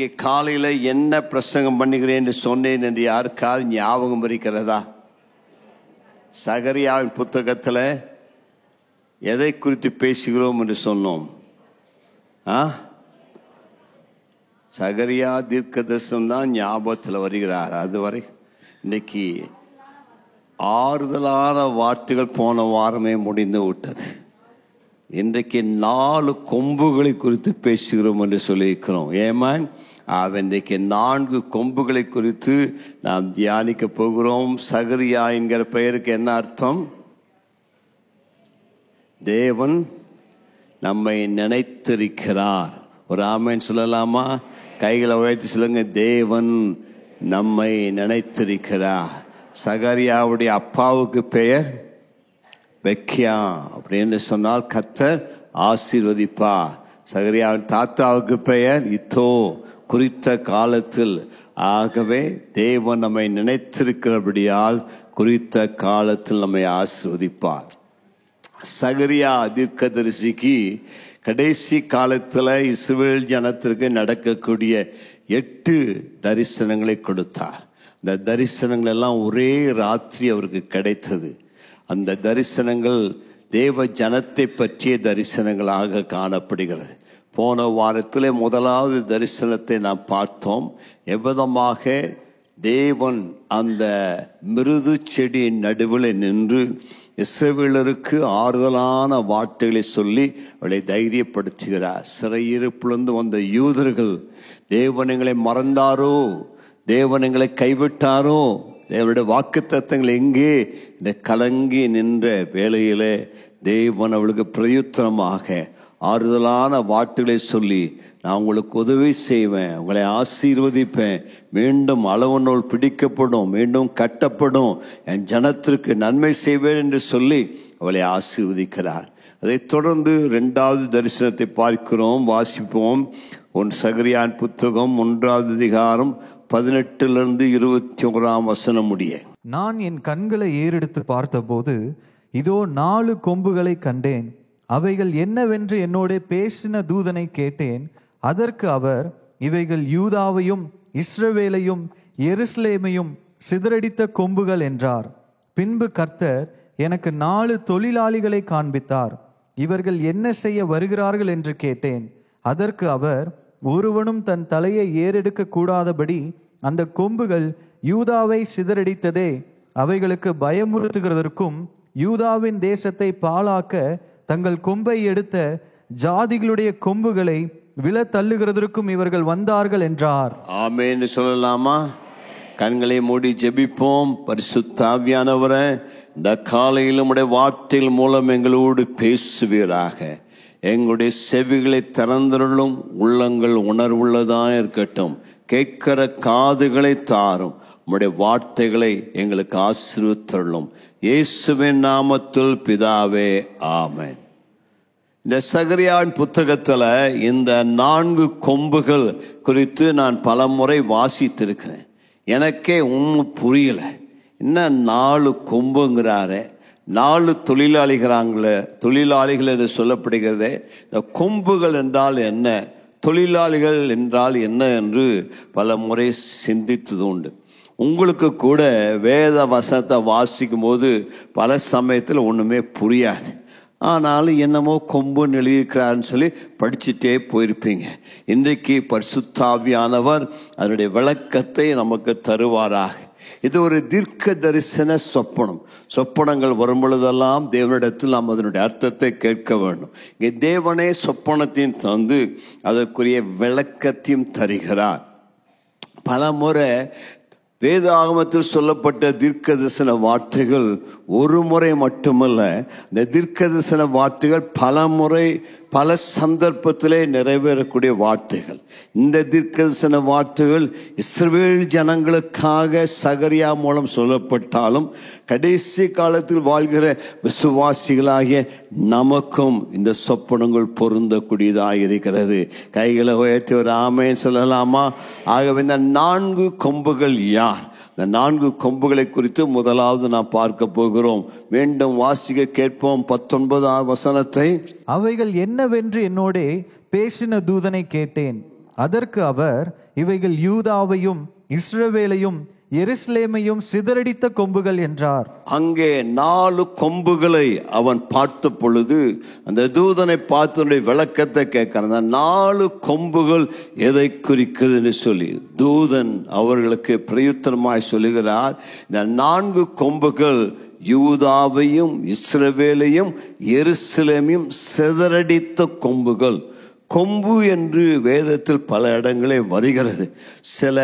இன்றைக்கு காலையில் என்ன பிரசங்கம் பண்ணுகிறேன் என்று சொன்னேன் என்று யாருக்காவது ஞாபகம் இருக்கிறதா? சகரியாவின் புத்தகத்தில் எதை குறித்து பேசுகிறோம் என்று சொன்னோம்? சகரியா தீர்க்கதரிசனம் தான் ஞாபகத்தில் வருகிறார். அதுவரை இன்னைக்கு ஆறுதலான வார்த்தைகள் போன வாரமே முடிந்து விட்டது. இன்றைக்கு 4 கொம்புகளை குறித்து பேசுகிறோம் என்று சொல்லியிருக்கிறோம். ஏமான் இன்றைக்கு 4 கொம்புகளை குறித்து நாம் தியானிக்க போகிறோம். சகரியா என்கிற பெயருக்கு என்ன அர்த்தம்? தேவன் நம்மை நினைத்திருக்கிறார். ஒரு ஆமென் சொல்லலாமா? கைகளை உயர்த்தி சொல்லுங்க. தேவன் நம்மை நினைத்திருக்கிறார். சகரியாவுடைய அப்பாவுக்கு பெயர் பெக்கியா அப்படின்னு சொன்னால் கர்த்தர் ஆசீர்வதிப்பா. சகரியாவின் தாத்தாவுக்கு பெயர் இத்தோ, குறித்த காலத்தில். ஆகவே தேவன் நம்மை நினைத்திருக்கிறபடியால் குறித்த காலத்தில் நம்மை ஆசீர்வதிப்பார். சகரியா தீர்க்கதரிசிக்கு கடைசி காலத்தில் இஸ்ரவேல் ஜனத்திற்கு நடக்கக்கூடிய 8 தரிசனங்களை கொடுத்தார். இந்த தரிசனங்கள் எல்லாம் ஒரே ராத்திரி அவருக்கு கிடைத்தது. அந்த தரிசனங்கள் தேவ ஜனத்தை பற்றிய தரிசனங்களாக காணப்படுகிறது. போன வாரத்தில் முதலாவது தரிசனத்தை நாம் பார்த்தோம். எவ்விதமாக தேவன் அந்த மிருது செடியின் நடுவில் நின்று இஸ்ரவேலருக்கு ஆறுதலான வார்த்தைகளை சொல்லி அவளை தைரியப்படுத்துகிறார். சிறையிருப்பிலிருந்து வந்த யூதர்கள் தேவன் எங்களை மறந்தாரோ, தேவன் எங்களை கைவிட்டாரோ, தேவனுடைய வாக்குத்தத்தங்கள் எங்கே இந்த கலங்கி நின்ற வேளையிலே தேவன் அவளுக்கு பிரயுத்தரமாக ஆறுதலான வார்த்தைகளை சொல்லி, நான் உங்களுக்கு உதவி செய்வேன், உங்களை ஆசீர்வதிப்பேன், மீண்டும் அளவனோல் பிடிக்கப்படும், மீண்டும் கட்டப்படும், என் ஜனத்திற்கு நன்மை செய்வேன் என்று சொல்லி அவளை ஆசீர்வதிக்கிறார். அதைத் தொடர்ந்து 2வது தரிசனத்தை பார்க்கிறோம். வாசிப்போம். சகரியான் புத்தகம் 1வது அதிகாரம் 18 21 முடிய. நான் என் கண்களை ஏறெடுத்து பார்த்தபோது இதோ 4 கொம்புகளை கண்டேன். அவைகள் என்னவென்று என்னோட பேசின தூதனை கேட்டேன். அதற்கு அவர், இவைகள் யூதாவையும் இஸ்ரவேலையும் எருசலேமையும் சிதறடித்த கொம்புகள் என்றார். பின்பு கர்த்தர் எனக்கு 4 தொழிலாளிகளை காண்பித்தார். இவர்கள் என்ன செய்ய வருகிறார்கள் என்று கேட்டேன். அதற்கு அவர், ஒருவனும் தன் தலையை ஏறெடுக்க கூடாதபடி அந்த கொம்புகள் யூதாவை சிதறடித்ததே, அவைகளுக்கு பயமுறுத்துகிறதற்கும் யூதாவின் தேசத்தை பாழாக்க தங்கள் கொம்பை எடுத்த ஜாதிகளுடைய கொம்புகளை விழ தள்ளுகிறதற்கும் இவர்கள் வந்தார்கள் என்றார். ஆமென் சொல்லலாமா? கண்களை மூடி ஜெபிப்போம். பரிசுத்த ஆவியானவரே, இந்த காலையில் உம்முடைய வார்த்தைகள் மூலம் எங்களோடு பேசுவீராக. எங்களுடைய செவிகளை திறந்தருளும், உள்ளங்கள் உணர்வுள்ளதாக இருக்கட்டும். கேட்கிற காதுகளை தாரும். உம்முடைய வார்த்தைகளை எங்களுக்கு ஆசீர்வதித்தருளும். இயேசுவின் நாமத்தில் பிதாவே, ஆமென். இந்த சகரியாவின் புத்தகத்தில் இந்த 4 கொம்புகள் குறித்து நான் பல முறை வாசித்திருக்கிறேன். எனக்கே ஒன்றும் புரியல. என்ன 4 கொம்புங்கிறாரே, 4 தொழிலாளிகள் என்று சொல்லப்படுகிறதே, இந்த கொம்புகள் என்றால் என்ன, தொழிலாளிகள் என்றால் என்ன என்று பல முறை சிந்தித்தது உண்டு. உங்களுக்கு கூட வேத வசனத்தை வாசிக்கும் போது பல சமயத்தில் ஒன்றுமே புரியாது. ஆனாலும் என்னமோ கொம்புன்னு எழுதியிருக்கிறாருன்னு சொல்லி படிச்சுட்டே போயிருப்பீங்க. இன்றைக்கு பரிசுத்த ஆவியானவர் அதனுடைய விளக்கத்தை நமக்கு தருவாராக. இது ஒரு தீர்க்க தரிசன சொப்பனம். சொப்பனங்கள் வரும் பொழுதெல்லாம் தேவனிடத்தில் நாம் அதனுடைய அர்த்தத்தை கேட்க வேண்டும். இங்கே தேவனே சொப்பனத்தையும் தந்து அதற்குரிய விளக்கத்தையும் தருகிறார். பல முறை வேதாகமத்தில் சொல்லப்பட்ட தீர்க்க தரிசன வார்த்தைகள் ஒரு முறை மட்டுமல்ல, இந்த தீர்க்க தரிசன வார்த்தைகள் பல முறை பல சந்தர்ப்பத்திலே நிறைவேறக்கூடிய வார்த்தைகள். இந்த தீர்க்க தரிசன வார்த்தைகள் இஸ்ரவேல் ஜனங்களுக்காக சகரியா மூலம் சொல்லப்பட்டாலும் கடைசி காலத்தில் வாழ்கிற விசுவாசிகளாகிய நமக்கும் இந்த சொப்பனங்கள் பொருந்தக்கூடியதாக இருக்கிறது. கைகளை உயர்த்தி ஒரு ஆமென் சொல்லலாமா? ஆகவே இந்த 4 கொம்புகள் யார்? இந்த 4 கொம்புகளை குறித்து முதலாவது நாம் பார்க்க போகிறோம். மீண்டும் வாசிக்க கேட்போம் 19ஆம் வசனத்தை. அவைகள் என்னவென்று என்னோட பேசின தூதனை கேட்டேன். அதற்கு அவர், இவைகள் யூதாவையும் இஸ்ரவேலையும் எருசலேமையும் சிதறடித்த கொம்புகள் என்றார். அங்கே 4 கொம்புகளை அவன் பார்த்த பொழுது அந்த தூதனை பார்த்து விளக்கத்தை கேட்கிறான். அந்த 4 கொம்புகள் எதை குறிக்குதுன்னு சொல்லி தூதன் அவர்களுக்கு பிரயுத்தரமாய் சொல்லுகிறார். இந்த 4 கொம்புகள் யூதாவையும் இஸ்ரவேலையும் எருசலேமையும் சிதறடித்த கொம்புகள். கொம்பு என்று வேதத்தில் பல இடங்களில் வருகிறது. சில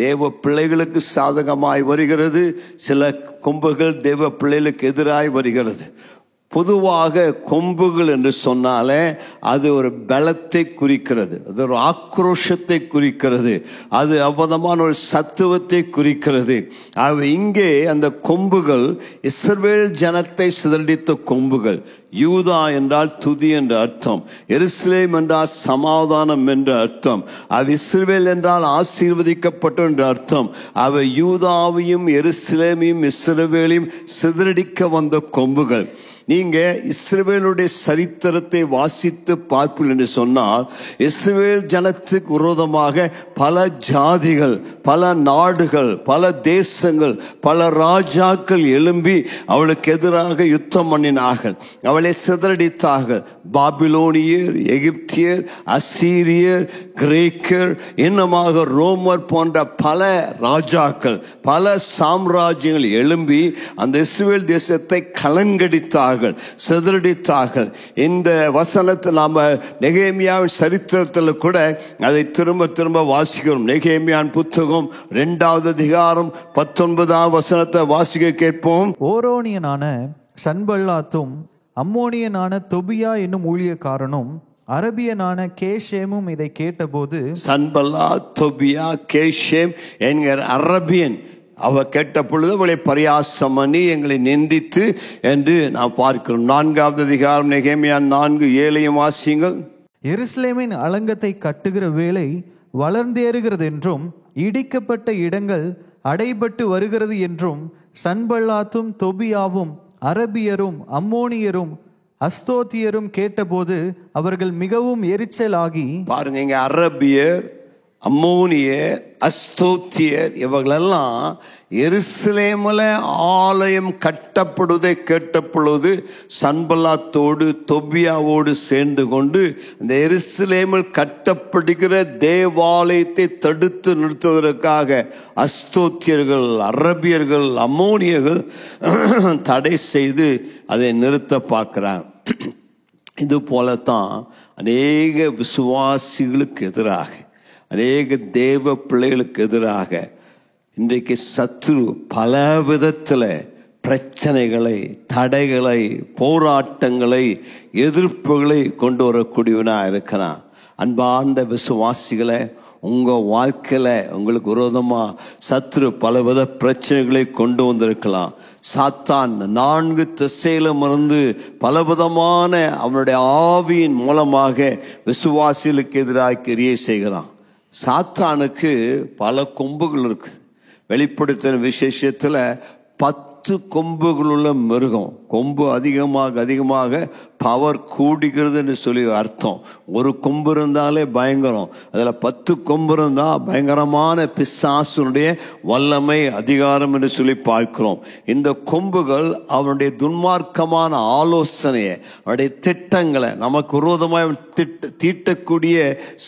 தேவ பிள்ளைகளுக்கு சாதகமாய் வருகிறது, சில கொம்புகள் தேவ பிள்ளைகளுக்கு எதிராய் வருகிறது. பொதுவாக கொம்புகள் என்று சொன்னாலே அது ஒரு பலத்தை குறிக்கிறது, அது ஒரு ஆக்ரோஷத்தை குறிக்கிறது, அது அவ்வளமான ஒரு சத்துவத்தை குறிக்கிறது. இங்கே அந்த கொம்புகள் இஸ்ரவேல் ஜனத்தை சிதறடித்த கொம்புகள். யூதா என்றால் துதி என்ற அர்த்தம், எருசலேம் என்றால் சமாதானம் என்ற அர்த்தம், இஸ்ரவேல் என்றால் ஆசீர்வதிக்கப்பட்ட என்ற அர்த்தம். யூதாவையும் எருசலேமையும் இஸ்ரவேலையும் சிதறடிக்க வந்த கொம்புகள். நீங்க இஸ்ரவேலுடைய சரித்திரத்தை வாசித்து பார்ப்பீர்கள் என்று சொன்னால், இஸ்ரவேல் ஜனத்துக்கு விரோதமாக பல ஜாதிகள், பல நாடுகள், பல தேசங்கள், பல ராஜாக்கள் எழும்பி அவளுக்கு எதிராக யுத்தம் பண்ணினார்கள், அவளை சிதறடித்தார்கள். பாபிலோனியர், எகிப்தியர், அசீரியர், கிரேக்கர், இன்னமாக ரோமர் போன்ற பல ராஜாக்கள், பல சாம்ராஜ்யங்கள் எழும்பி அந்த இஸ்ரவேல் தேசத்தை கலங்கடித்தார்கள், சிதறடித்தார்கள். இந்த வசனத்தில் நாம நெகேமியாவின் சரித்திரத்தில் கூட அதை திரும்ப திரும்ப வாசிக்கிறோம். நெகேமியாவின் புத்தகம் 2வது அதிகாரம் 19ஆம் வசனத்தை வாசிக்க கேட்போம். ஓரோனியனான சன்பல்லாத்தும் அம்மோனியனான தொபியா என்னும் ஊழியக்காரனும் அரபியனான கேஷேமும் இதை கேட்டபோது, சன்பல்லாத், தொபியா, கேஷேம் என்கிற அரபியன் அவர் கேட்ட பொழுது அவளை பரியாசம் பண்ணி எங்களை நிந்தித்து என்று நாம் பார்க்கிறோம். 4வது அதிகாரம் நெகேமியா 4:7 வாசியுங்கள். எருசலேமின் அலங்கத்தை கட்டுகிற வேலை வளர்ந்தேறுகிறது என்றும் இடிக்கப்பட்ட இடங்கள் அடைபட்டு வருகிறது என்றும் சன்பல்லாத்தும் தொபியாவும் அரபியரும் அம்மோனியரும் அஸ்தோத்தியரும் கேட்டபோது அவர்கள் மிகவும் எரிச்சலாகி, பாருங்க, இங்க அரபியர், அம்மோனியர், அஸ்தோத்தியர் இவர்களெல்லாம் எருசலேமில் ஆலயம் கட்டப்படுவதை கேட்ட பொழுது சன்பல்லாத்தோடு தொபியாவோடு சேர்ந்து கொண்டு இந்த எருசலேமில் கட்டப்படுகிற தேவாலயத்தை தடுத்து நிறுத்துவதற்காக அஸ்தோத்தியர்கள், அரபியர்கள், அம்மோனியர்கள் தடை செய்து அதை நிறுத்த பார்க்கிறாங்க. இது போலத்தான் அநேக விசுவாசிகளுக்கு எதிராக, அநேக தேவ பிள்ளைகளுக்கு எதிராக இன்றைக்கு சத்துரு பல விதத்தில் பிரச்சனைகளை, தடைகளை, போராட்டங்களை, எதிர்ப்புகளை கொண்டு வரக்கூடியவனாக இருக்கிறான். அன்பார்ந்த விசுவாசிகளை, உங்கள் வாழ்க்கையில் உங்களுக்கு விரோதமாக சத்துரு பலவித பிரச்சனைகளை கொண்டு வந்திருக்கலாம். சாத்தான் 4 திசையிலும் இருந்து பலவிதமான அவனுடைய ஆவியின் மூலமாக விசுவாசிகளுக்கு எதிராக கிரியை செய்கிறான். சாத்தானுக்கு பல கொம்புகள் இருக்கு. வெளிப்படுத்தின விசேஷத்தில் 10 கொம்புகளுள்ள மிருகம். கொம்பு அதிகமாக அதிகமாக பவர் கூடுகிறதுன்னு சொல்லி அர்த்தம். ஒரு கொம்பு இருந்தாலே பயங்கரம், அதில் 10 கொம்பு இருந்தால் பயங்கரமான பிசாசுடைய வல்லமை, அதிகாரம் என்று சொல்லி பார்க்கிறோம். இந்த கொம்புகள் அவனுடைய துன்மார்க்கமான ஆலோசனையை, அவனுடைய திட்டங்களை, நமக்கு விரோதமாய் தீட்டக்கூடிய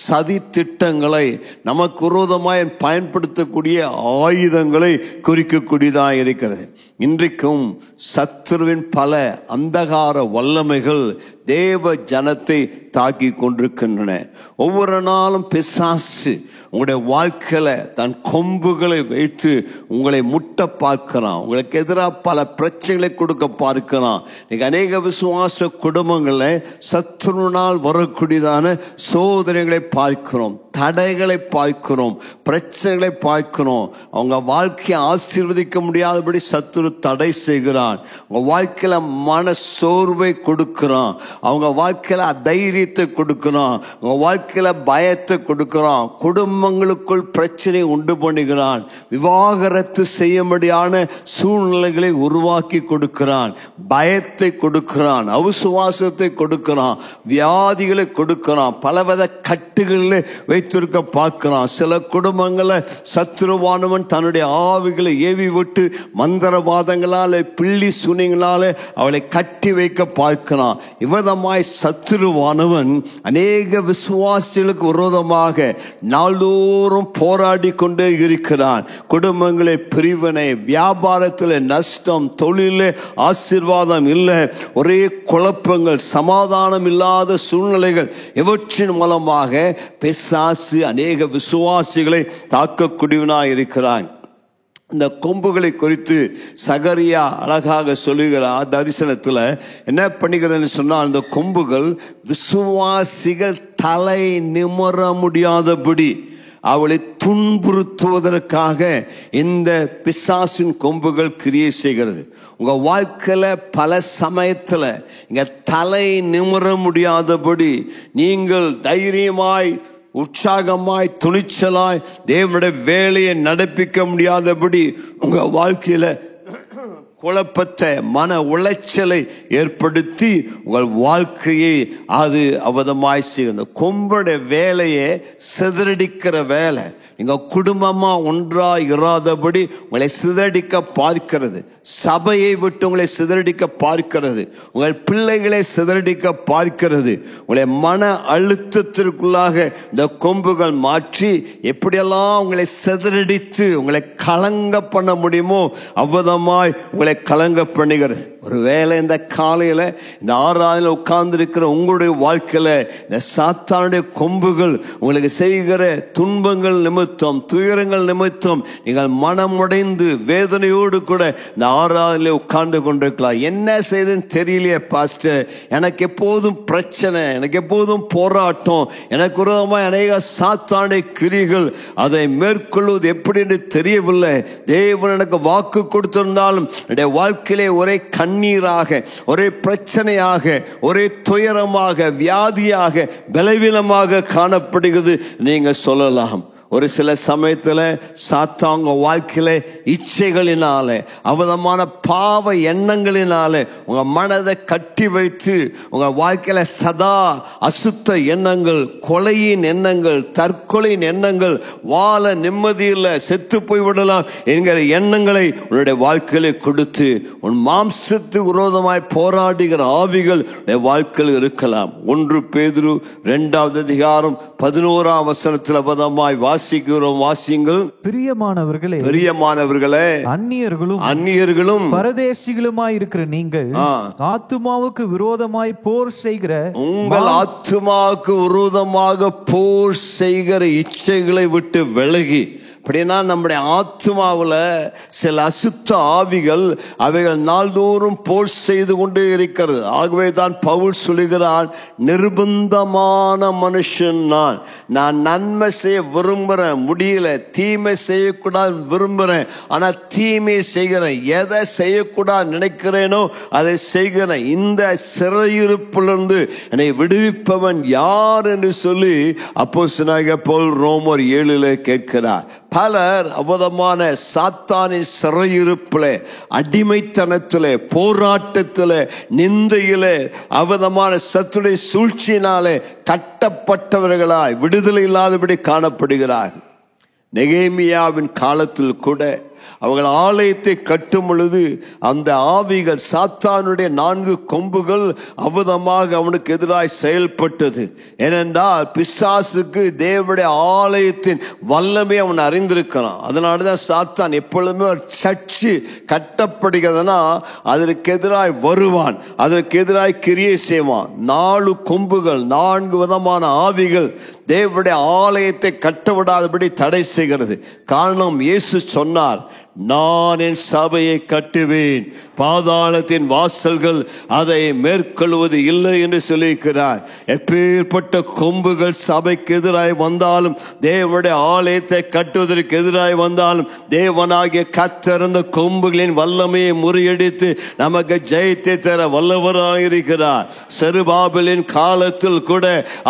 சதி திட்டங்களை, நமக்கு விரோதமாய் பயன்படுத்தக்கூடிய ஆயுதங்களை குறிக்கக்கூடியதாக இருக்கிறது. இன்றைக்கும் சத்துருவின் பல அந்தகார வல்லமைகள் தேவ ஜனத்தை தாக்கி கொண்டிருக்கின்றன. ஒவ்வொரு நாளும் பிசாசு உங்களுடைய வாழ்க்கையில தன் கொம்புகளை வைத்து உங்களை முட்ட பார்க்கிறான். உங்களுக்கு எதிராக பல பிரச்சனைகளை கொடுக்க பார்க்கிறான். இன்னைக்கு அநேக விசுவாச குடும்பங்களில் சத்துருனால் வரக்கூடியதான சோதனைகளை பார்க்கிறோம், தடைகளை பார்க்கிறோம், பிரச்சனைகளை பார்க்கிறோம். அவங்க வாழ்க்கையை ஆசீர்வதிக்க முடியாதபடி சத்துரு தடை செய்கிறான். அவங்க வாழ்க்கையில மன சோர்வை கொடுக்கிறான், அவங்க வாழ்க்கையில அதைரியத்தை கொடுக்கிறான், அவங்க வாழ்க்கையில பயத்தை கொடுக்கிறான், குடும்பங்களுக்குள் பிரச்சனை உண்டு பண்ணுகிறான், விவாகரத்து செய்ய முடியாத சூழ்நிலைகளை உருவாக்கி கொடுக்கிறான், பயத்தை கொடுக்கிறான், அவிசுவாசத்தை கொடுக்கிறான், வியாதிகளை கொடுக்கிறான், பலவித கட்டுகளில் வைத்திருக்க பார்க்கிறான். சில குடும்பங்களை சத்துருவானவன் தன்னுடைய ஆவிகளை ஏவி விட்டு மந்திரவாதங்களால பிள்ளி சுனிங்களால அவளை கட்டி வைக்க பார்க்கிறான். இவ்விதமாய் சத்துருவானவன் அநேக விசுவாசிகளுக்கு விரோதமாக நாள்தோறும் போராடி கொண்டே இருக்கிறான். குடும்பங்களை பிரிவினை, வியாபாரத்தில் நஷ்டம், தொழிலே ஆசீர்வாதம் இல்லை, ஒரே குழப்பங்கள், சமாதானம் இல்லாத சூழ்நிலைகள், இவற்றின் மூலமாக பிசாசு அநேக விசுவாசிகளை தாக்கக்கூடியவனாய் இருக்கிறான். இந்த கொம்புகளை குறித்து சகரியா அழகாக சொல்லுகிறார். தரிசனத்தில் என்ன பண்ணுகிறதுன்னு சொன்னால், அந்த கொம்புகள் விசுவாசிகள் தலை நிமிர முடியாதபடி அவளை துன்புறுத்துவதற்காக இந்த பிசாசின் கொம்புகள் கிரியை செய்கிறது. உங்க வாழ்க்கையில பல சமயத்துல இங்க தலை நிமிர முடியாதபடி நீங்கள் தைரியமாய், உற்சாகமாய், துணிச்சலாய் தேவனுடைய வேலையை நடப்பிக்க முடியாதபடி உங்க வாழ்க்கையில குழப்பத்தை, மன உளைச்சலை ஏற்படுத்தி உங்கள் வாழ்க்கையை அது அவதமாய் செய்கிறது. கொம்புடைய வேலையை சிதறடிக்கிற வேலை. நீங்க குடும்பமா ஒன்றா இராதபடி உங்களை சிதறடிக்க பார்க்கிறது. சபையை விட்டு உங்களை சிதறடிக்க பார்க்கிறது. உங்கள் பிள்ளைகளை சிதறடிக்க பார்க்கிறது. உங்களை மன அழுத்தத்திற்குள்ளாக இந்த கொம்புகள் மாற்றி எப்படியெல்லாம் உங்களை சிதறடித்து உங்களை கலங்க பண்ண முடியுமோ அவ்வளமாய் உங்களை கலங்க பண்ணுகிறது. ஒருவேளை இந்த காலையில இந்த ஆராதனையில உட்கார்ந்து இருக்கிற உங்களுடைய வாழ்க்கையில இந்த சாத்தானுடைய கொம்புகள் உங்களுக்கு செய்கிற துன்பங்கள் நிமித்தம், துயரங்கள் நிமித்தம் நீங்கள் மனமுடைந்து வேதனையோடு கூட இந்த ஆராதனையில உட்கார்ந்து கொண்டிருக்கலாம். என்ன செய்யுதுன்னு தெரியலையே பாஸ்டர், எனக்கு எப்போதும் பிரச்சனை, எனக்கு எப்போதும் போராட்டம், எனக்கு விரோதமாக அநேக சாத்தானுடைய கிரிகள், அதை மேற்கொள்வது எப்படி என்று தெரியவில்லை. தேவன் எனக்கு வாக்கு கொடுத்திருந்தாலும் என்னுடைய வாழ்க்கையிலே ஒரே கண்ணீராக, ஒரே பிரச்சனையாக, ஒரே துயரமாக, வியாதியாக, பலவீனமாக காணப்படுகிறது நீங்க சொல்லலாம். ஒரு சில சமயத்துல சாத்தாங்க வாழ்க்கையில இச்சைகளினால, அவதமான பாவ எண்ணங்களினால உங்க மனதை கட்டி வைத்து உங்க வாழ்க்கையில சதா அசுத்த எண்ணங்கள், கொலையின் எண்ணங்கள், தற்கொலையின் எண்ணங்கள், வாழ நிம்மதியில் செத்து போய்விடலாம் என்கிற எண்ணங்களை உன்னுடைய வாழ்க்கையில கொடுத்து உன் மாம்சத்துக்கு விரோதமாய் போராடுகிற ஆவிகள் வாழ்க்கையில் இருக்கலாம். 1 பேதுரு 2வது அதிகாரம் 11ஆம் வசனத்தில் அவதமாய் வாசிக்கிறோம். வாசியுங்கள். பிரியமானவர்களே, பிரியமானவர்களே, அந்நியர்களும் பரதேசிகளுமாய் இருக்கிற நீங்கள் ஆத்துமாவுக்கு விரோதமாய் போர் செய்கிற, உங்கள் ஆத்துமாவுக்கு விரோதமாக போர் செய்கிற இச்சைகளை விட்டு விலகி, அப்படின்னா நம்முடைய ஆத்மாவில் சில அசுத்த ஆவிகள் அவைகள் நாள்தோறும் போர் செய்து கொண்டே இருக்கிறது. ஆகவே தான் பவுல் சொல்லுகிறான், நிர்பந்தமான மனுஷன் நான் நன்மை செய்ய விரும்புகிறேன், முடியல, தீமை செய்யக்கூடாது விரும்புகிறேன், ஆனால் தீமை செய்கிறேன், எதை செய்யக்கூடாது நினைக்கிறேனோ அதை செய்கிறேன், இந்த சிறையிருப்பிலிருந்து என்னை விடுவிப்பவன் யார் என்று சொல்லி அப்போஸ்தலனாகிய பவுல் ரோமர் 7 கேட்கிறார். பலர் அவதமான சாத்தானின் சிறையிருப்பிலே, அடிமைத்தனத்திலே, போராட்டத்திலே, நிந்தையிலே, அவதமான சத்துடைய சூழ்ச்சியினாலே கட்டப்பட்டவர்களாய் விடுதலை இல்லாதபடி காணப்படுகிறார். நெகேமியாவின் காலத்தில் கூட அவர்கள் ஆலயத்தை கட்டும் பொழுது அந்த ஆவிகள், சாத்தானுடைய 4 கொம்புகள் அவதமாக அவனுக்கு எதிராய் செயல்பட்டது. ஏனென்றால் பிசாசுக்கு தேவனுடைய ஆலயத்தின் வல்லமை அவன் அறிந்திருக்கிறான். அதனாலதான் சாத்தான் எப்பொழுதுமே ஒரு சர்ச்சு கட்டப்படுகிறதுனா அதற்கு எதிராய் வருவான், அதற்கு எதிராய் கிரியை செய்வான். 4 கொம்புகள், 4 விதமான ஆவிகள் தேவனுடைய ஆலயத்தை கட்டவிடாதபடி தடை செய்கிறது. காரணம், இயேசு சொன்னார், நான் என் சபையை கட்டுவேன், பாதாளத்தின் வாசல்கள் அதை மேற்கொள்வது இல்லை என்று சொல்லியிருக்கிறார். எப்பேற்பட்ட கொம்புகள் சபைக்கு எதிராய் வந்தாலும், தேவனுடைய ஆலயத்தை கட்டுவதற்கு எதிராய் வந்தாலும், தேவனாகிய கர்த்தர் அந்த கொம்புகளின் வல்லமையை முறியடித்து நமக்கு ஜெயத்தை தர வல்லவராக இருக்கிறார். செருபாபேலின் காலத்தில் கூட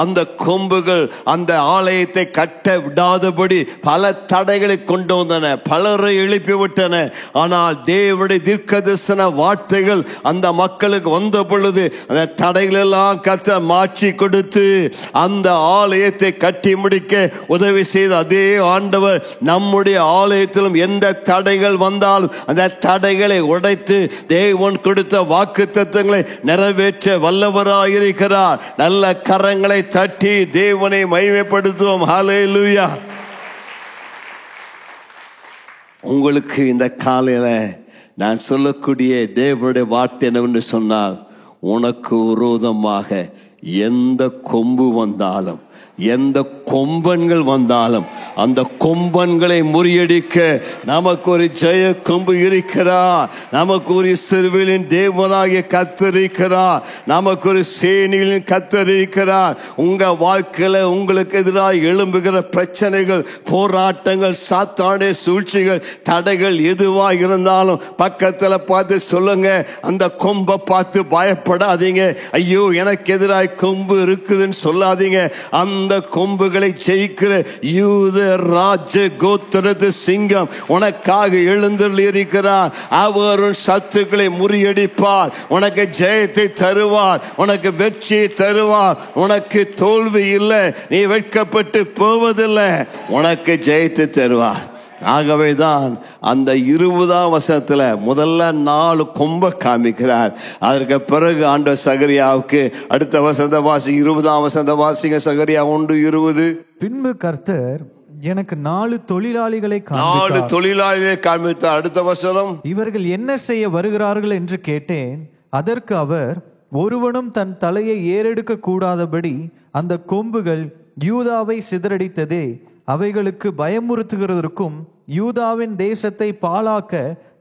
அந்த கொம்புகள் அந்த ஆலயத்தை கட்ட விடாதபடி பல தடைகளை கொண்டு வந்தன, பலரை எழுப்பி போய்விட்டன. ஆனால் தேவனுடைய தீர்க்கதரிசன வார்த்தைகள் அந்த மக்களுக்கு வந்த பொழுது அந்த தடைகள் எல்லாம் கர்த்தர் மாற்றி கொடுத்து அந்த ஆலயத்தை கட்டி முடிக்க உதவி செய்த அதே ஆண்டவர் நம்முடைய ஆலயத்திலும் எந்த தடைகள் வந்தாலும் அந்த தடைகளை உடைத்து தேவன் கொடுத்த வாக்குத்தத்தங்களை நிறைவேற்ற வல்லவராயிருக்கிறார். நல்ல கரங்களை தட்டி தேவனை மகிமைப்படுத்துவோம். ஹல்லேலூயா. உங்களுக்கு இந்த காலையில நான் சொல்லக்கூடிய தேவனுடைய வார்த்தை என்னவென்று சொன்னால், உனக்கு விரோதமாக எந்த கொம்பு வந்தாலும், எந்த கொம்பன்கள் வந்தாலும் அந்த கொம்பன்களை முறியடிக்க நமக்கு ஒரு ஜெய கொம்பு இருக்கிறார். நமக்கு ஒரு இஸ்ரவேலின் தேவனாகிய கர்த்தர் இருக்கிறார். நமக்கு ஒரு சேனைகளின் கர்த்தர் இருக்கிறார். உங்க வாழ்க்கையில உங்களுக்கு எதிராக எழும்புகிற பிரச்சனைகள், போராட்டங்கள், சாத்தானுடைய சூழ்ச்சிகள், தடைகள் எதுவாக இருந்தாலும் பக்கத்துல பார்த்து சொல்லுங்க, அந்த கொம்பை பார்த்து பயப்படாதீங்க. ஐயோ எனக்கு எதிராக கொம்பு இருக்குதுன்னு சொல்லாதீங்க. அந்த கொம்புகளை ஜெயிக்கிற யூத ராஜ கோத்திரத்து சிங்கம் உனக்காக எழுந்தருளி இருக்கிறார். அவர் சத்துக்களை முறியடிப்பார். உனக்கு ஜெயத்தை தருவார். உனக்கு வெற்றியை தருவார். உனக்கு தோல்வி இல்லை. நீ வெட்கப்பட்டு போவதில்லை. உனக்கு ஜெயத்தை தருவார். ஆகவேதான் அந்த 20ஆம் வசனத்துல முதல்ல 4 கொம்பை காமிக்கிறார். அதற்கு பிறகு ஆண்டவர் சகரியாவுக்கு அடுத்த வசனத்தை வாசி, 20ஆம் வசனத்தை வாசிங்க. சகரியா 1:20. பின்பு கர்த்தர் எனக்கு 4 தொழிலாளிகளை காண்பித்தார். அடுத்த வசனம், இவர்கள் என்ன செய்ய வருகிறார்கள் என்று கேட்டேன். அதற்கு அவர், ஒருவனும் தன் தலையை ஏறெடுக்க கூடாதபடி அந்த கொம்புகள் யூதாவை சிதறடித்ததே, அவைகளுக்கு பயமுறுத்துகிறதற்கும் யூதாவின் தேசத்தை பாழாக்க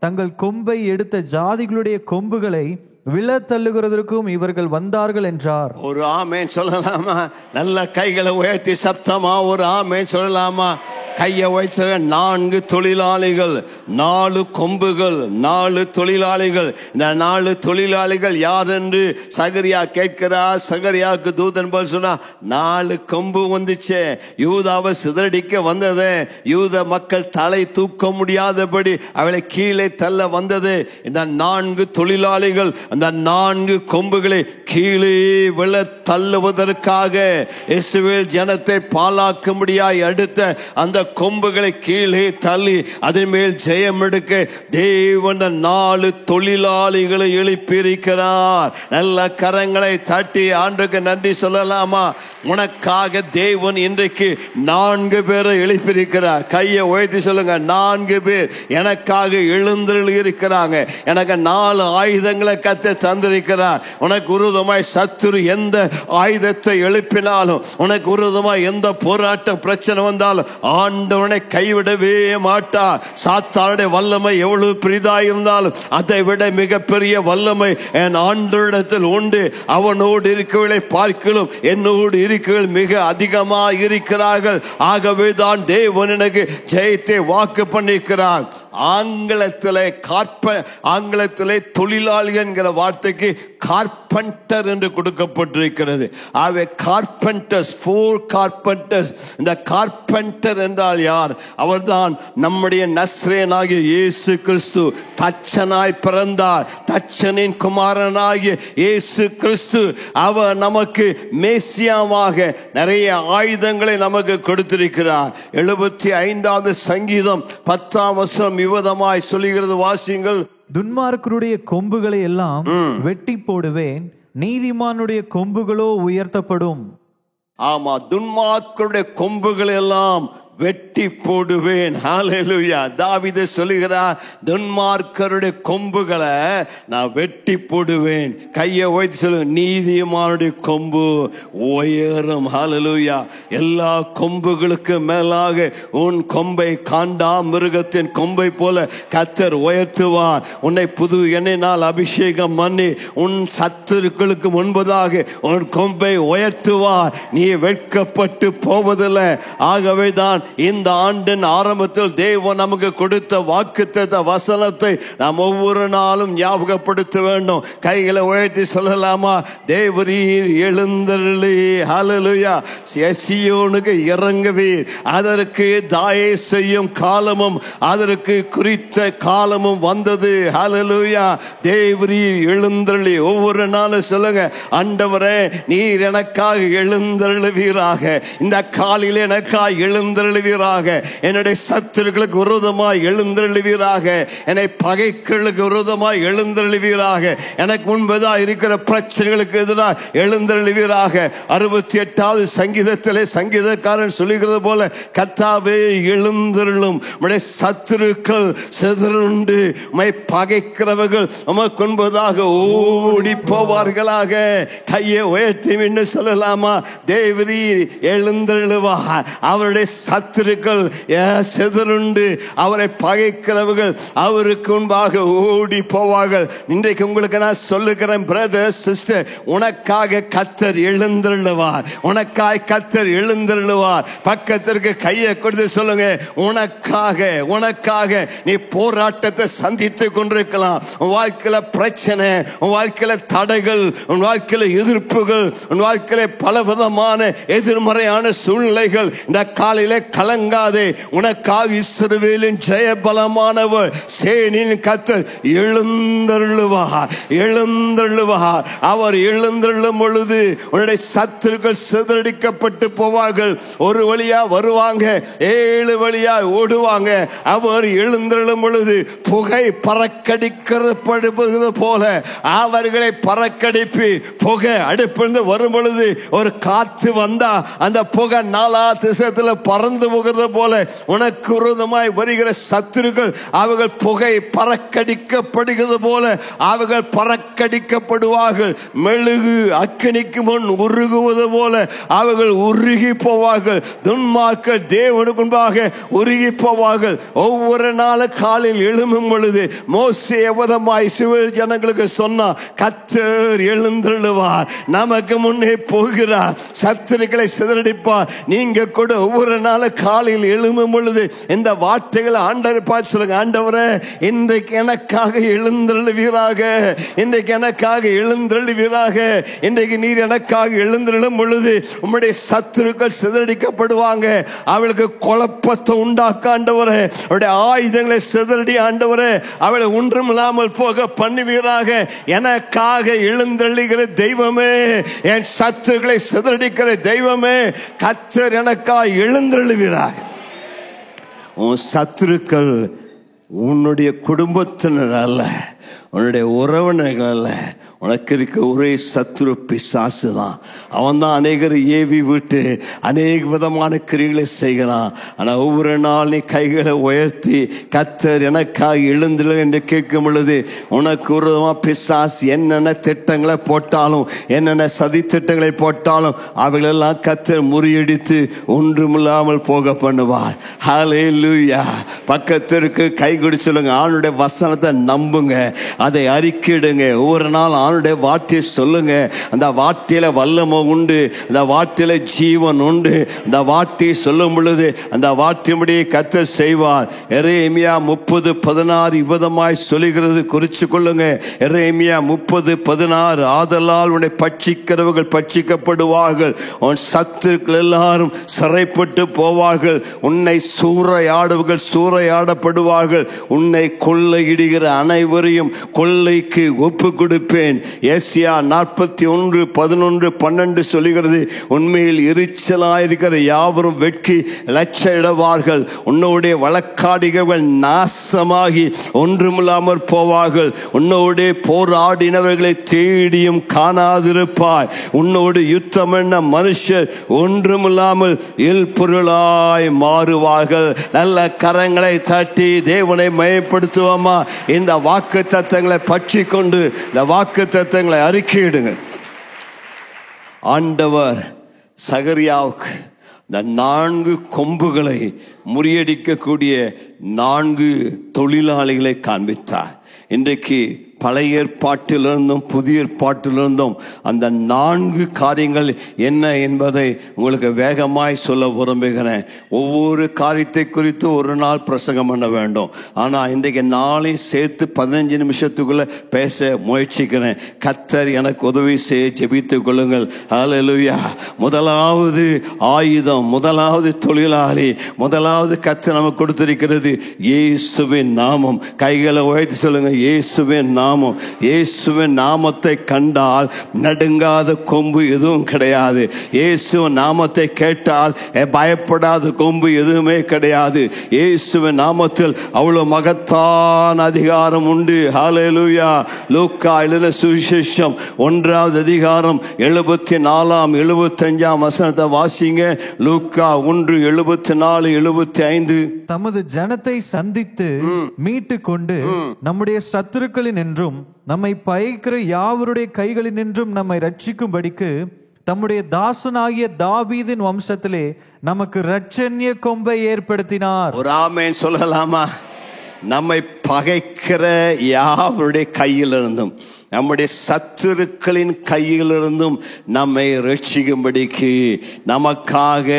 தங்கள் கொம்பை எடுத்த ஜாதிகளுடைய கொம்புகளை விழ தள்ளுகிறதற்கும் இவர்கள் வந்தார்கள் என்றார். ஒரு ஆமேன் சொல்லலாமா? நல்ல கைகளை உயர்த்தி சப்தமா ஒரு ஆமேன் சொல்லலாமா? கையை வைத்த 4 தொழிலாளிகள், 4 கொம்புகள், 4 தொழிலாளிகள். இந்த 4 தொழிலாளிகள் யார் என்று சகரியா கேட்கிறார். சகரியாவுக்கு தூதன் போல் சொன்னா, 4 கொம்பு வந்துச்சு, யூதாவை சிதறடிக்க வந்தது. யூத மக்கள் தலை தூக்க முடியாதபடி அவளை கீழே தள்ள வந்தது. இந்த 4 தொழிலாளிகள் அந்த 4 கொம்புகளை கீழே விழ தள்ளுவதற்காக இஸ்ரவேல் ஜனத்தை பாழாக்கும்படியாய் அடுத்த அந்த கொம்புகளை கீழே தள்ளி அதன் மேல் ஜெயம் எடுக்க தேவன் 4 தொழிலாளிகளை எழுப்பியிருக்கிறார். நல்ல கரங்களை தட்டி ஆண்டுக்கு நன்றி சொல்லலாமா? உனக்காக தேவன் இன்றைக்கு 4 பேரை எழுப்பியிருக்கிறார். கையை உயர்த்தி சொல்லுங்க, 4 பேர் எனக்காக எழுந்தருளி இருக்கிறாங்க. எனக்கு 4 ஆயுதங்களை கத்த தந்திருக்கிறார். உனக்கு விரோதமாய் சத்துரு எந்த ஆயுதத்தை எழுப்பினாலும், உனக்கு விரோதமாய் எந்த போராட்டம் பிரச்சனை வந்தாலும் ஆண்டவனை கைவிடவே மாட்டார். சாத்தானுடைய வல்லமை எவ்வளவு பெரிதாக இருந்தாலும் அதை விட மிகப்பெரிய வல்லமை என் ஆண்டவரிடத்தில் உண்டு. அவனோடு இருக்கவர்களை பார்க்கலும் என்னோடு இருக்கவர்கள் மிக அதிகமாக இருக்கிறார்கள். ஆகவே தான் தேவன் எனக்கு ஜெயத்தை வாக்கு பண்ணியிருக்கிறார். ஆங்கிலத்திலே தொழிலாளி என்கிற வார்த்தைக்கு கார்பெண்டர் என்று கொடுக்கப்பட்டிருக்கிறது. ஆகவே கார்பெண்டர்ஸ், 4 கார்பெண்டர்ஸ். இந்த கார்பெண்டர் என்றால் யார்? அவர்தான் நம்முடைய நஸ்ரேனாகிய இயேசு கிறிஸ்து. தச்சனாய் பிறந்தார். தச்சனின் குமாரனாகிய இயேசு கிறிஸ்து. அவர் நமக்கு மேசியாவாக நிறைய ஆயுதங்களை நமக்கு கொடுத்திருக்கிறார். 75வது சங்கீதம் 10ஆம் வசனம் விவதமாய் சொல்லுகிறது, வாசியுங்கள். துன்மார்க்கருடைய கொம்புகளை எல்லாம் வெட்டி போடுவேன், நீதிமானுடைய கொம்புகளோ உயர்த்தப்படும். ஆமா, துன்மார்க்கருடைய கொம்புகள் எல்லாம் வெட்டி போடுவேன். ஹல்லேலூயா. தாவீது சொல்லுகிறார், துன்மார்க்கருடைய கொம்புகளை நான் வெட்டி போடுவேன். கையை உயர்த்தி சொல்லு, நீதிமானுடைய கொம்பு உயரும். ஹல்லேலூயா. எல்லா கொம்புகளுக்கு மேலாக உன் கொம்பை காண்டா மிருகத்தின் கொம்பை போல கர்த்தர் உயர்த்துவார். உன்னை புது எண்ணெயினால் அபிஷேகம் பண்ணி உன் சத்துருக்களுக்கு முன்பதாக உன் கொம்பை உயர்த்துவார். நீ வெட்கப்பட்டு போவதில்லை. ஆகவே தான் இந்த இந்த ஆண்டின் ஆரம்பத்தில் தேவன் நமக்கு கொடுத்த வாக்குத்தத்த வசனத்தை நாம் ஒவ்வொரு நாளும் ஞாபகப்படுத்த வேண்டும். கைகளை உயர்த்தி சொல்லலாமா? தேவரீர் எழுந்தருளி, ஹல்லேலூயா, சீயோனுக்கு இறங்குவீர். அதற்கு தயை செய்யும் காலமும் அதற்கு குறித்த காலமும் வந்தது. ஹல்லேலூயா, தேவரீர் எழுந்தருளி. ஒவ்வொரு நாளும் சொல்லுங்க, ஆண்டவரே நீர் எனக்காக எழுந்தருளுவீராக, இந்த காலையில் எனக்காக எழுந்தருளுவீராக, என்னுடைய சத்துருக்களுக்கு விரோதமாய் எழுந்தருளுவீராக, என்னை பகைகளுக்கு விரோதமாய் எழுந்தருளுவீராக, எனக்கு முன்பதாக இருக்கிற பிரச்சனைகளுக்கு எதிராக எழுந்தருளுவீராக. 68வது சங்கீதத்திலே சங்கீதக்காரன் சொல்லுகிறது போல, கர்த்தாவே எழுந்தருளும், உம்முடைய சத்துருக்கள் சிதறுண்டு உம்மை பகைக்கிறவர்கள் உமக்கு முன்பதாக ஓடி போவார்களாக. கையை உயர்த்தி என்று சொல்லலாமா? தேவரீர் எழுந்தருளுவார், அவருடைய சத்துருக்கள் சிதறுண்டு அவரை பகைக்கிறவர்கள் அவருக்கு முன்பாக ஓடி போவார்கள். இன்றைக்கு உங்களுக்கு நான் சொல்லுகிறேன், பிரதர் சிஸ்டர், உனக்காக கர்த்தர் எழுந்தருளுவார், உனக்காக கர்த்தர் எழுந்தருளுவார். பக்கத்திற்கு கையை கொடுத்து சொல்லுங்க, உனக்காக நீ போராட்டத்தை சந்தித்து கொண்டிருக்கலாம். உன் வாழ்க்கையில பிரச்சனை, உன் வாழ்க்கையில தடைகள், உன் வாழ்க்கையில எதிர்ப்புகள், உன் வாழ்க்கையில பல விதமான எதிர்மறையான சூழ்நிலைகள். இந்த காலையிலே கலங்காதே, உனக்காக இஸ்ரவேலின் ஜெயபலமானவர் சேனின் கர்த்தர் எழுந்தருளுவார், எழுந்தருளுவார். அவர் எழுந்தருளும் பொழுது உன்னுடைய சத்துருக்கள் சிதறடிக்கப்பட்டு போவார்கள். ஒரு வழியா வருவாங்க, 7 வழியா ஓடுவாங்க. அவர் எழுந்தருளும் பொழுது புகை பறக்கடிக்கப்படுவது போல அவர்களை பறக்கடிப்பி புகை அடுப்பிலிருந்து வரும் பொழுது ஒரு காற்று வந்தா அந்த புகை நாலா திசையில் பறந்து போகிறது போல உனக்கு விரோதமாய் வருகிற சத்துருக்கள் அவர்கள் புகை பறக்கடிக்கப்படுகிறது போல அவர்கள் பறக்கடிக்கப்படுவார்கள். மெழுகு அக்கினிக்கு முன் உருகுவது போல அவர்கள் உருகி போவார்கள். துன்மார்க்கர் தேவனுக்கு முன்பாக உருகி போவார்கள். ஒவ்வொரு நாள் காலையில் எழும்பும் பொழுது மோசே எவ்வளமாய் இஸ்ரவேல் ஜனங்களுக்கு சொன்னா, கர்த்தர் எழுந்தருளுவார், நமக்கு முன்னே போகிறார், சத்துருக்களை சிதறடிப்பார். நீங்க கூட ஒவ்வொரு நாள் காலையில் எழும்பும் பொழுது இந்த வார்த்தைகளை ஆண்டவர் பார்த்து சொல்லுங்க, ஆண்டவரே இன்றைக்கு எனக்காக எழுந்தருளுவீராக, இன்றைக்கு எனக்காக எழுந்தருளுவீராக. இன்றைக்கு நீர் எனக்காக எழுந்தருளும் பொழுது உம்முடைய சத்துருக்கள் சிதறடிக்கப்படுவாங்க. அவளுக்கு குழப்பத்தை உண்டாக்க ஆண்டவரே, அவருடைய ஆயுதங்களை சிதறடி ஆண்டவரே, அவளை ஒன்றுமில்லாமல் போக பண்ணுவீராக. எனக்காக எழுந்தருளுகிற தெய்வமே, என் சத்துருக்களை சிதறடிக்கிற தெய்வமே, கர்த்தர் எனக்காக எழுந்தருளுவீராக. உன் சத்துருக்கள் உன்னுடைய குடும்பத்தினர் அல்ல, உன்னுடைய உறவினர்கள் அல்ல, உனக்கு இருக்க ஒரே சத்துரு பிசாசு தான். அவன் தான் அநேகர் ஏவி விட்டு அநேக விதமான கிரிகளை செய்கிறான். ஆனால் ஒவ்வொரு நாள் நீ கைகளை உயர்த்தி கர்த்தர் எனக்காக எழுந்துள்ள என்று கேட்கும் பொழுது உனக்கு ஒரு பிசாசு என்னென்ன திட்டங்களை போட்டாலும், என்னென்ன சதி திட்டங்களை போட்டாலும் அவைகளெல்லாம் கர்த்தர் முறியடித்து ஒன்றுமில்லாமல் போக பண்ணுவார். ஹல்லேலூயா. பக்கத்திற்கு கை கொடு சொல்லுங்க, ஆளுடைய வசனத்தை நம்புங்க, அதை அறிக்கையிடுங்க. ஒவ்வொரு நாள் ஆளுடைய வார்த்தையை சொல்லுங்க. அந்த வார்த்தையில வல்லமை உண்டு, அந்த வார்த்தையில ஜீவன் உண்டு. அந்த வார்த்தையை சொல்லும் பொழுது அந்த வார்த்தையின்படி கர்த்தர் செய்வார். எரேமியா 30:16 இவ்விதமாய் சொல்லுகிறது, குறிச்சு கொள்ளுங்க. எரேமியா 30:16, ஆதலால் உன்னை பட்சிக்கிறவர்கள் பட்சிக்கப்படுவார்கள், உன் சத்துருக்கள் எல்லாரும் சிறைப்பட்டு போவார்கள், உன்னை சூறையாடுவர்கள் சூறையாடப்படுவார்கள், உன்னை கொள்ளையிடுகிற அனைவரையும் கொள்ளைக்கு ஒப்பு கொடுப்பேன். ஏசியா 41:11-12 சொல்லுகிறது, உண்மையில் எரிச்சலாயிருக்கிற யாவரும் வெட்கி லட்சையிடுவார்கள், உன்னோடைய வழக்காடிகள் நாசமாகி ஒன்றுமில்லாமற் போவார்கள், உன்னோடைய போராடினவர்களை தேடியும் காணாதிருப்பாய், உன்னோடு யுத்தம் என்ன மனுஷர் ஒன்றுமில்லாமல் இல்பொருளாய் மாறுவார்கள். நல்ல கரங்களை தட்டி தேவனை மயப்படுத்துவோமா? இந்த வாக்கு தத்தங்களை பற்றி கொண்டு இந்த வாக்கு தத்தங்களை அறிக்கையிடுங்க. ஆண்டவர் சகரியாவுக்கு இந்த 4 கொம்புகளை முறியடிக்கக்கூடிய 4 தொழிலாளிகளை காண்பித்தார். இன்றைக்கு பழைய ஏற்பாட்டிலிருந்தும் புதிய ஏற்பாட்டிலிருந்தும் அந்த 4 காரியங்கள் என்ன என்பதை உங்களுக்கு வேகமாய் சொல்ல விரும்புகிறேன். ஒவ்வொரு காரியத்தை குறித்து ஒரு நாள் பிரசங்கம் பண்ண வேண்டும். ஆனால் இன்றைக்கு நாளையும் சேர்த்து 15 நிமிஷத்துக்குள்ள பேச முயற்சிக்கிறேன். கர்த்தர் எனக்கு உதவி செய்ய ஜெபித்துக் கொள்ளுங்கள். ஹல்லேலூயா. முதலாவது ஆயுதம், முதலாவது தொழிலாளி, முதலாவது கர்த்தர் நமக்கு கொடுத்திருக்கிறது இயேசுவின் நாமம். கைகளை உயர்த்தி சொல்லுங்க, இயேசுவின் நாமம். இயேசுவின் நாமத்தை கண்டால் நடுங்காத கொம்பு எதுவும் கிடையாது. இயேசுவின் நாமத்தை கேட்டால் பயப்படாத கொம்பு எதுவுமே கிடையாது. இயேசுவின் நாமத்தில் அவ்வளவு மகத்தான அதிகாரம் உண்டு. ஹல்லேலூயா. லூக்கா எழுதின சுவிசேஷம் 1வது அதிகாரம் 74 75 வசனத்தை வாசிங்க. லூக்கா 1:74 75. தமது ஜனத்தை சந்தித்து மீட்டு கொண்டு நம்முடைய சத்துருக்களின் என்றும் நம்மை பகைக்கிற யாவருடைய கைகளில் நின்றும் நம்மை ரட்சிக்கும்படிக்கு தம்முடைய தாசனாகிய தாவீதின் வம்சத்திலே நமக்கு இரட்சண்ய கொம்பை ஏற்படுத்தினார். ஒரு ஆமென் சொல்லலாமா? நம்மை பகைக்கிற யாவருடைய கையிலிருந்தும் நம்முடைய சத்துருக்களின் கையிலிருந்தும் நம்மை ரட்சிக்கும்படிக்கு நமக்காக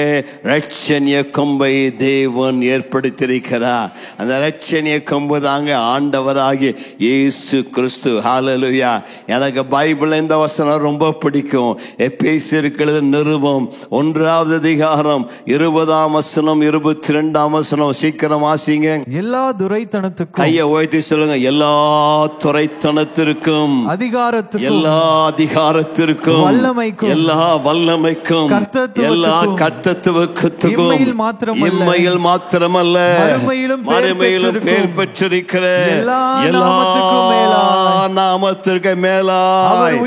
இரட்சண்ய கொம்பை தேவன் ஏற்படுத்தியிருக்கிறார். அந்த இரட்சண்ய கொம்பு தாங்க ஆண்டவராகிய இயேசு கிறிஸ்து. ஹல்லேலூயா. எனக்கு பைபிள் இந்த வசனம் ரொம்ப பிடிக்கும். எபேசியருக்கு நிருபம் 1வது அதிகாரம் 20ஆம் வசனம் 22ஆம் வசனம். சீக்கிரம் வாசிங்க. எல்லா துரைத்தனத்துக்கும், கையை உயர்த்தி சொல்லுங்க, எல்லா துரைத்தனத்திற்கும், அதிகாரத்துக்கும், எல்லா அதிகாரத்திற்கும், வல்லமைக்கும், எல்லா வல்லமைக்கும், எல்லா கர்த்தத்துவத்துக்கும், இம்மையில் மாத்திரமல்ல மறுமையிலும் பேர் பெற்றிருக்கிற எல்லா நாமத்திற்கு மேலாய்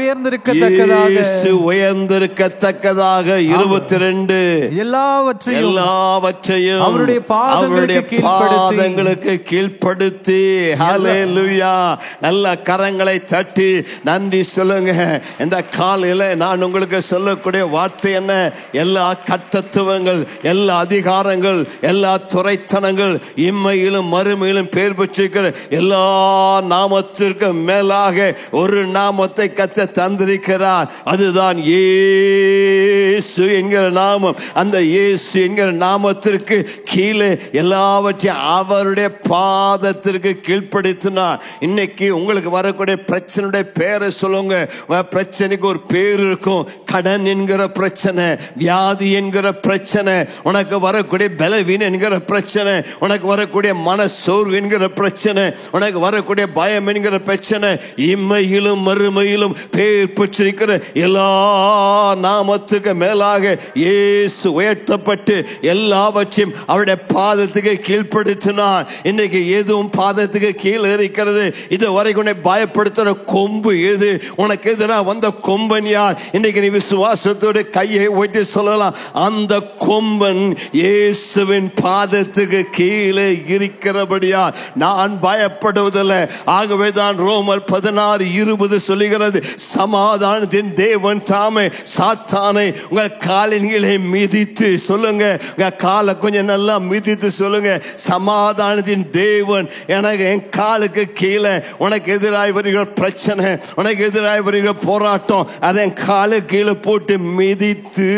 இயேசு உயர்ந்திருக்கத்தக்கதாக 22 எல்லாவற்றையும் அவருடைய பாதங்களுக்கு கீழ்ப்படுத்தி. ஹல்லேலூயா. நல்ல கரங்களை தட்டி நன்றி சொல்லுங்க. இந்த காலையில நான் உங்களுக்கு சொல்லக்கூடிய வார்த்தை என்ன? எல்லா கர்த்தத்துவங்கள், எல்லா அதிகாரங்கள், எல்லா துரைத்தனங்கள், இம்மையிலும் மறுமையிலும் பேர் பெற்றிருக்கிற எல்லா நாமத்திற்கு மேலாக ஒரு நாமத்தை கர்த்தர் தந்திருக்கிறார். அதுதான் இயேசு என்கிற நாமம். அந்த இயேசு என்கிற நாமத்திற்கு கீழே எல்லாவற்றையும் அவருடைய பாதத்திற்கு கீழ்ப்படுத்தினார். இன்னைக்கு உங்களுக்கு வரக்கூடிய பிரச்சனையுடைய பேரை சொல்லுங்க. பிரச்சனைக்கு ஒரு பேர் இருக்கும். கடன் என்கிற பிரச்சனை, வியாதி என்கிற பிரச்சனை, உனக்கு வரக்கூடிய பலவீனம் என்கிற பிரச்சனை, உனக்கு வரக்கூடிய மன சோர்வு என்கிற பிரச்சனை, உனக்கு வரக்கூடிய பயம் என்கிற பிரச்சனை, இம்மையிலும் மறுமையிலும் பேர் பெற்றிருக்கிற எல்லா நாமத்துக்கு மேலாக இயேசு உயர்த்தப்பட்டு எல்லாவற்றையும் அவருடைய பாதத்துக்கு கீழ்ப்படுத்தினார். இன்னைக்கு எதுவும் பாதத்துக்கு கீழே இருக்கிறது. இது வரைக்கும் பயப்படுத்துற கொம்பு எது? உனக்கு எதிராக வந்த கொம்பன் யார்? இன்னைக்கு நீ விசுவாசத்தோடு கையை ஒட்டி சொல்லலாம், அந்த கொம்பன் இயேசுவின் பாதத்துக்கு கீழே இருக்கிறபடியா நான் பயப்படுவதில்லை. ஆகவேதான் ரோமர் 16:20 சொல்லுகிறது, சமாதானத்தின் தேவன் தாமே சாத்தானை உங்கள் காலின் கீழே மிதித்து, சொல்லுங்க, உங்க காலை கொஞ்சம் நல்லா மிதித்து சொல்லுங்க, சமாதானத்தின் தேவன் எனக்கு என் காலுக்கு கீழே உனக்கு எதிராக வருகிற பிரச்சனை, உனக்கு எதிராக வருகிற போராட்டம், அதை காலு கீழே போட்டு மிதித்து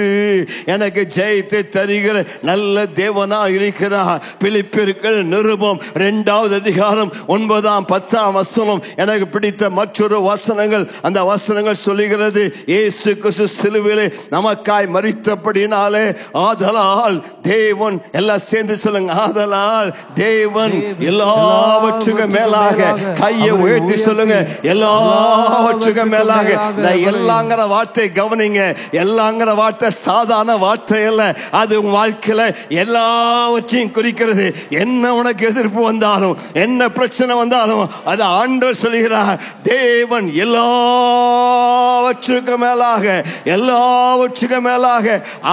எனக்கு ஜெயத்தை தருகிற நல்ல தேவனா இருக்கிறார். பிலிப்பியர்கள் நிருபம் 2வது அதிகாரம் 9, 10 வசனம் எனக்கு பிடித்த மற்றொரு வசனங்கள். அந்த வசனங்கள் சொல்லுகிறது, இயேசு கிறிஸ்து சிலுவையிலே நமக்காய் மரித்தபடினாலே ஆதலால் தேவன், எல்லாம் சேர்ந்து சொல்லுங்க, ஆதலால் தேவன் எல்லாவற்றுக்கும் மேலாக, கையை உயர்த்தி சொல்லுங்க, எல்லாவற்றுக்கும் மேலாக. எல்லாங்கிற வார்த்தை கவனிங்க. எல்லாங்கிற வார்த்தை சாதாரண வார்த்தை அல்ல. அது உங்க வாழ்க்கையில எல்லாவற்றையும் குறிக்கிறது. என்ன உனக்கு எதிர்ப்பு வந்தாலும், என்ன பிரச்சனை வந்தாலும், அது ஆண்டவர் சொல்கிறார், தேவன் எல்லாவற்றுக்கும் மேலாக, எல்லாவற்றுக்கும் மேலாக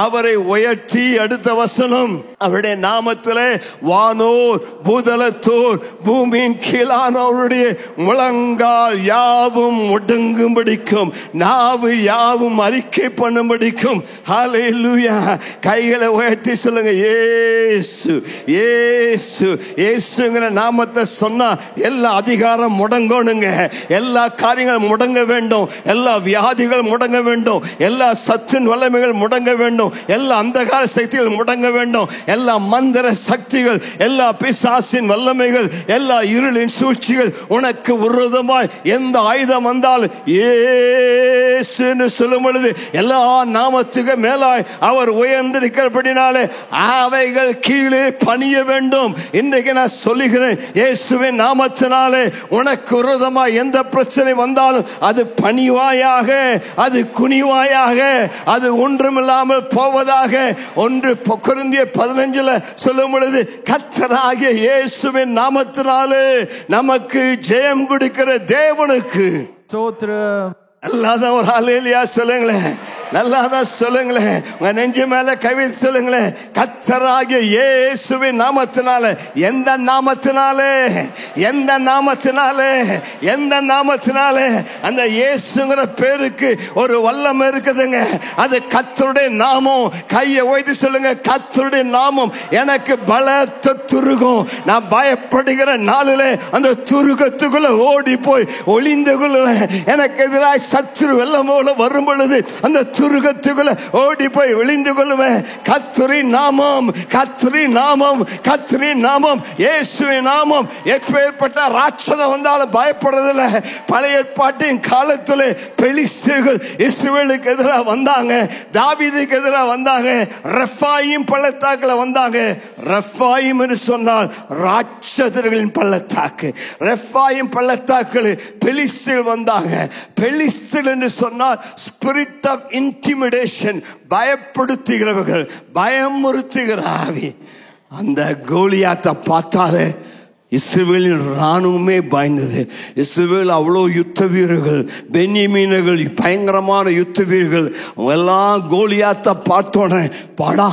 அவரை உயர்த்தி. அடுத்த வசனம், அவருடைய நாமத்திலே வானோர் பூதலத்தோர் பூமியின் கீழானவருடைய முழங்கால் யாவும் ஒடுங்கும்படிக்கும் நாவு யாவும் அறிக்கை பண்ணும்படிக்கும். ஹல்லேலூயா. கைகளை உயர்த்தி சொல்லுங்க, இயேசு இயேசு இயேசுங்கிற நாமத்தை சொன்னா எல்லா அதிகாரம் முடங்கணுங்க, எல்லா காரியங்கள் முடங்க வேண்டும், எல்லா வியாதிகள் முடங்க வேண்டும், எல்லா சத்தின் வல்லமைகள் முடங்க வேண்டும், எல்லா அந்தகார சக்திகள் முடங்க வேண்டும், எல்லா மந்திர சக்திகள், எல்லா பிசாசின் வல்லமைகள், எல்லா இருளின் சூழ்ச்சிகள் உனக்கு விரோதமாய் எந்த ஆயுதம் வந்தாலும் இயேசுன்னு சொல்லும் பொழுது எல்லா நாமத்துக்கு மேலாய் அவர் உயர்ந்திருக்கிறபடினாலே அவைகள் கீழே பணிய வேண்டும். இன்றைக்கு நான் சொல்லுகிறேன், இயேசுவின் நாமத்தினாலே உனக்கு விரோதமாய் எந்த பிரச்சனை வந்தாலும் அது பணிவாயாக, அது குனிவாயாக, அது ஒன்றுமில்லாமல் போவதாக. 1 கொரிந்தியர் 15 சொல்லும் பொழுது கர்த்தராகிய இயேசுவின் நாமத்தினாலே நமக்கு ஜெயம் கொடுக்கிற தேவனுக்கு ஸ்தோத்திரம். அல்லாத ஒரு ஹல்லேலூயா சொல்லுங்களேன், நல்லாதான் சொல்லுங்களேன், உங்க நெஞ்சு மேல கவிழ்த்து சொல்லுங்களேன். கர்த்தராகிய இயேசுவின் நாமத்தினாலே, எந்த நாமத்தினாலே, எந்த நாமத்தினாலே, எந்த நாமத்தினாலே, அந்த இயேசுங்கிற பேருக்கு ஒரு வல்லமை இருக்குதுங்க. அது கர்த்தருடைய நாமம். கையை உயர்த்தி சொல்லுங்க, கர்த்தருடைய நாமம் எனக்கு பலத்த துருகம். நான் பயப்படுகிற நாளிலே அந்த துருகத்துக்குள்ள ஓடி போய் ஒளிந்து கொள்ளுவேன். எனக்கு எதிராக சத்துரு வெள்ளம் போல வரும் பொழுது அந்த துருகத்துக்குள்ள ஓடி போய் ஒளிந்து கொள்ளுவேன். கர்த்தரின் நாமம், கர்த்தரின் நாமம், கர்த்தரின் நாமம், இயேசுவின் நாமம். எப்பேற்பட்ட ராட்சதம் வந்தாலும் பயப்படுறதில்லை. பழைய ஏற்பாட்டின் காலத்தில் பெலிஸ்தர்கள் இஸ்ரவேலுக்கு எதிராக வந்தாங்க, தாவீதுக்கு எதிராக வந்தாங்க, ரெஃபாயிம் பள்ளத்தாக்குல வந்தாங்க. ரெஃபாயிம் என்று சொன்னால் ராட்சதர்களின் பள்ளத்தாக்கு. ரெஃபாயிம் பள்ளத்தாக்குல பெலிஸ்தர்கள் வந்தாங்க. பெலிஸ்தர் என்று சொன்னால் ஸ்பிரிட் ஆஃப் இன்டிமிடேஷன், பயப்படுத்துகிறவர்கள், பயமுறுத்துகிற ஆவி. அந்த கோலியாத்தை பார்த்தாலே இஸ்ரவேலின் ராணுவமே பயந்தது. இஸ்ரவேல் அவ்வளோ யுத்த வீரர்கள், பென்யமீனர்கள் பயங்கரமான யுத்த வீரர்கள். எல்லாம் கோலியாத்தை பார்த்தோன்னே பாடா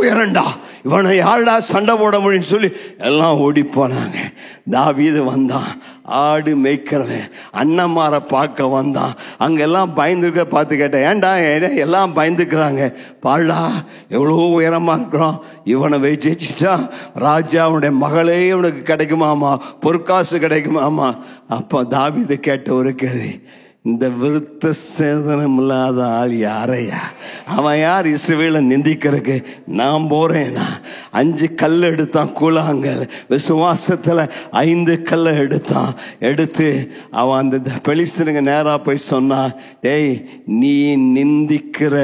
உயரண்டா, இவனை யாருடா சண்டை போட முடியும்னு சொல்லி எல்லாம் ஓடி போனாங்க. தாவீது வந்தான், ஆடு மேய்க்கிறவன், அண்ணன்மாரை பார்க்க வந்தான். அங்கெல்லாம் பயந்துருக்க பார்த்து கேட்டேன், ஏன்டா எல்லாம் பயந்துக்கிறாங்க, பாடா எவ்வளோ உயரமாக இருக்கிறோம், இவனை ஜெயிச்சிட்டா ராஜா அவனுடைய மகளே இவனுக்கு கிடைக்குமாமா, பொற்காசு கிடைக்குமாமா. அப்போ தாவீது கேட்ட ஒரு கேள்வி, இந்த விருத்த சேதனம் இல்லாத ஆள் யாரையா? அவன் யார் இஸ்ரவேலை நிந்திக்கிறதுக்கு? நான் போறேனா? 5 கல் எடுத்தான், கூழாங்கல் விசுவாசத்துல 5 கல்லை எடுத்து அவன் அந்த பெலிஸ்தனுங்க நேரா போய் சொன்னான், டேய் நீ நிந்திக்கிற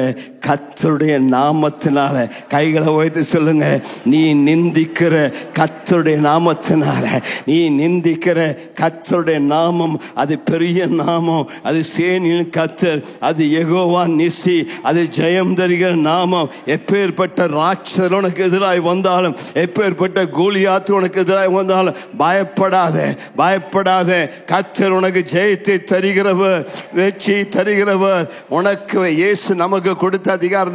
கர்த்தருடைய நாமத்தினால, கைகளை உயர்த்தி சொல்லுங்க, நீ நிந்திக்கிற கர்த்தருடைய நாமத்தினால, நீ நிந்திக்கிற கர்த்தருடைய நாமம் அது பெரிய நாமம், அது சேனையின் கர்த்தர், அது யெகோவா நிசி, அது ஜெயம் தருகிற நாமம். எப்பேற்பட்ட ராட்சதர் உனக்கு எதிராய் வந்தாலும், எப்பேற்பட்ட கோலியாத்து உனக்கு எதிராய் வந்தாலும் பயப்படாத, பயப்படாத. கர்த்தர் உனக்கு ஜெயத்தை தருகிறவர், வெற்றியை தருகிறவர். உனக்கு இயேசு நமக்கு கொடுத்த அதிகாரம்,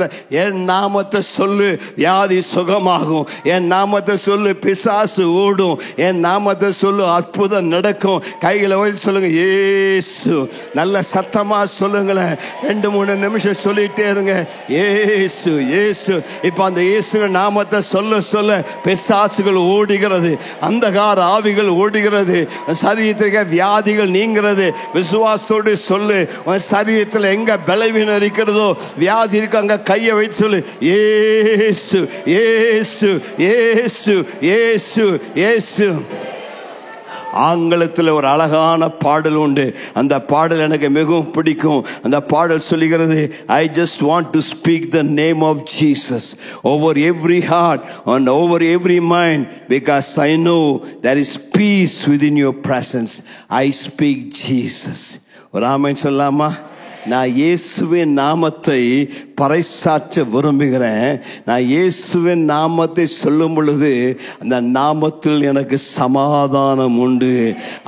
என் நாமத்தை சொல்லு வியாதி சுகமாகும், என் நாமத்தை சொல்லு பிசாசு ஓடும், என் நாமத்தை சொல்லு அற்புதம் நடக்கும். கைகளை வைத்து சொல்லுங்க, இயேசு. நல்ல சத்தமா சொல்லுங்களேன், 2-3 நிமிஷம் சொல்லிட்டே இருங்க, இயேசு இயேசு. இப்ப அந்த இயேசு நாமத்தை சொல்ல சொல்ல பிசாசுகள் ஓடுகிறது, அந்தகார ஆவிகள் ஓடுகிறது, சரீரத்திற்கு வியாதிகள் நீங்கிறது. விசுவாசத்தோடு சொல்லு, உன் சரீரத்தில் எங்க பலவீனம் இருக்கிறதோ, வியாதி இருக்கு, அங்க கையை வைத்து சொல்லு, இயேசு இயேசு இயேசு இயேசு இயேசு. ஆங்கிலத்தில் ஒரு அழகான பாடல் உண்டு, அந்த பாடல் எனக்கு மிகவும் பிடிக்கும். அந்த பாடல் சொல்லுகிறது, I just want to speak the name of Jesus over every heart and over every mind, because I know there is peace within your presence. I speak Jesus. ஒரு ஆமென் சொல்லாமா? நான் இயேசுவின் நாமத்தை பறைசாற்ற விரும்புகிறேன். நான் இயேசுவின் நாமத்தை சொல்லும் பொழுது அந்த நாமத்தில் எனக்கு சமாதானம் உண்டு.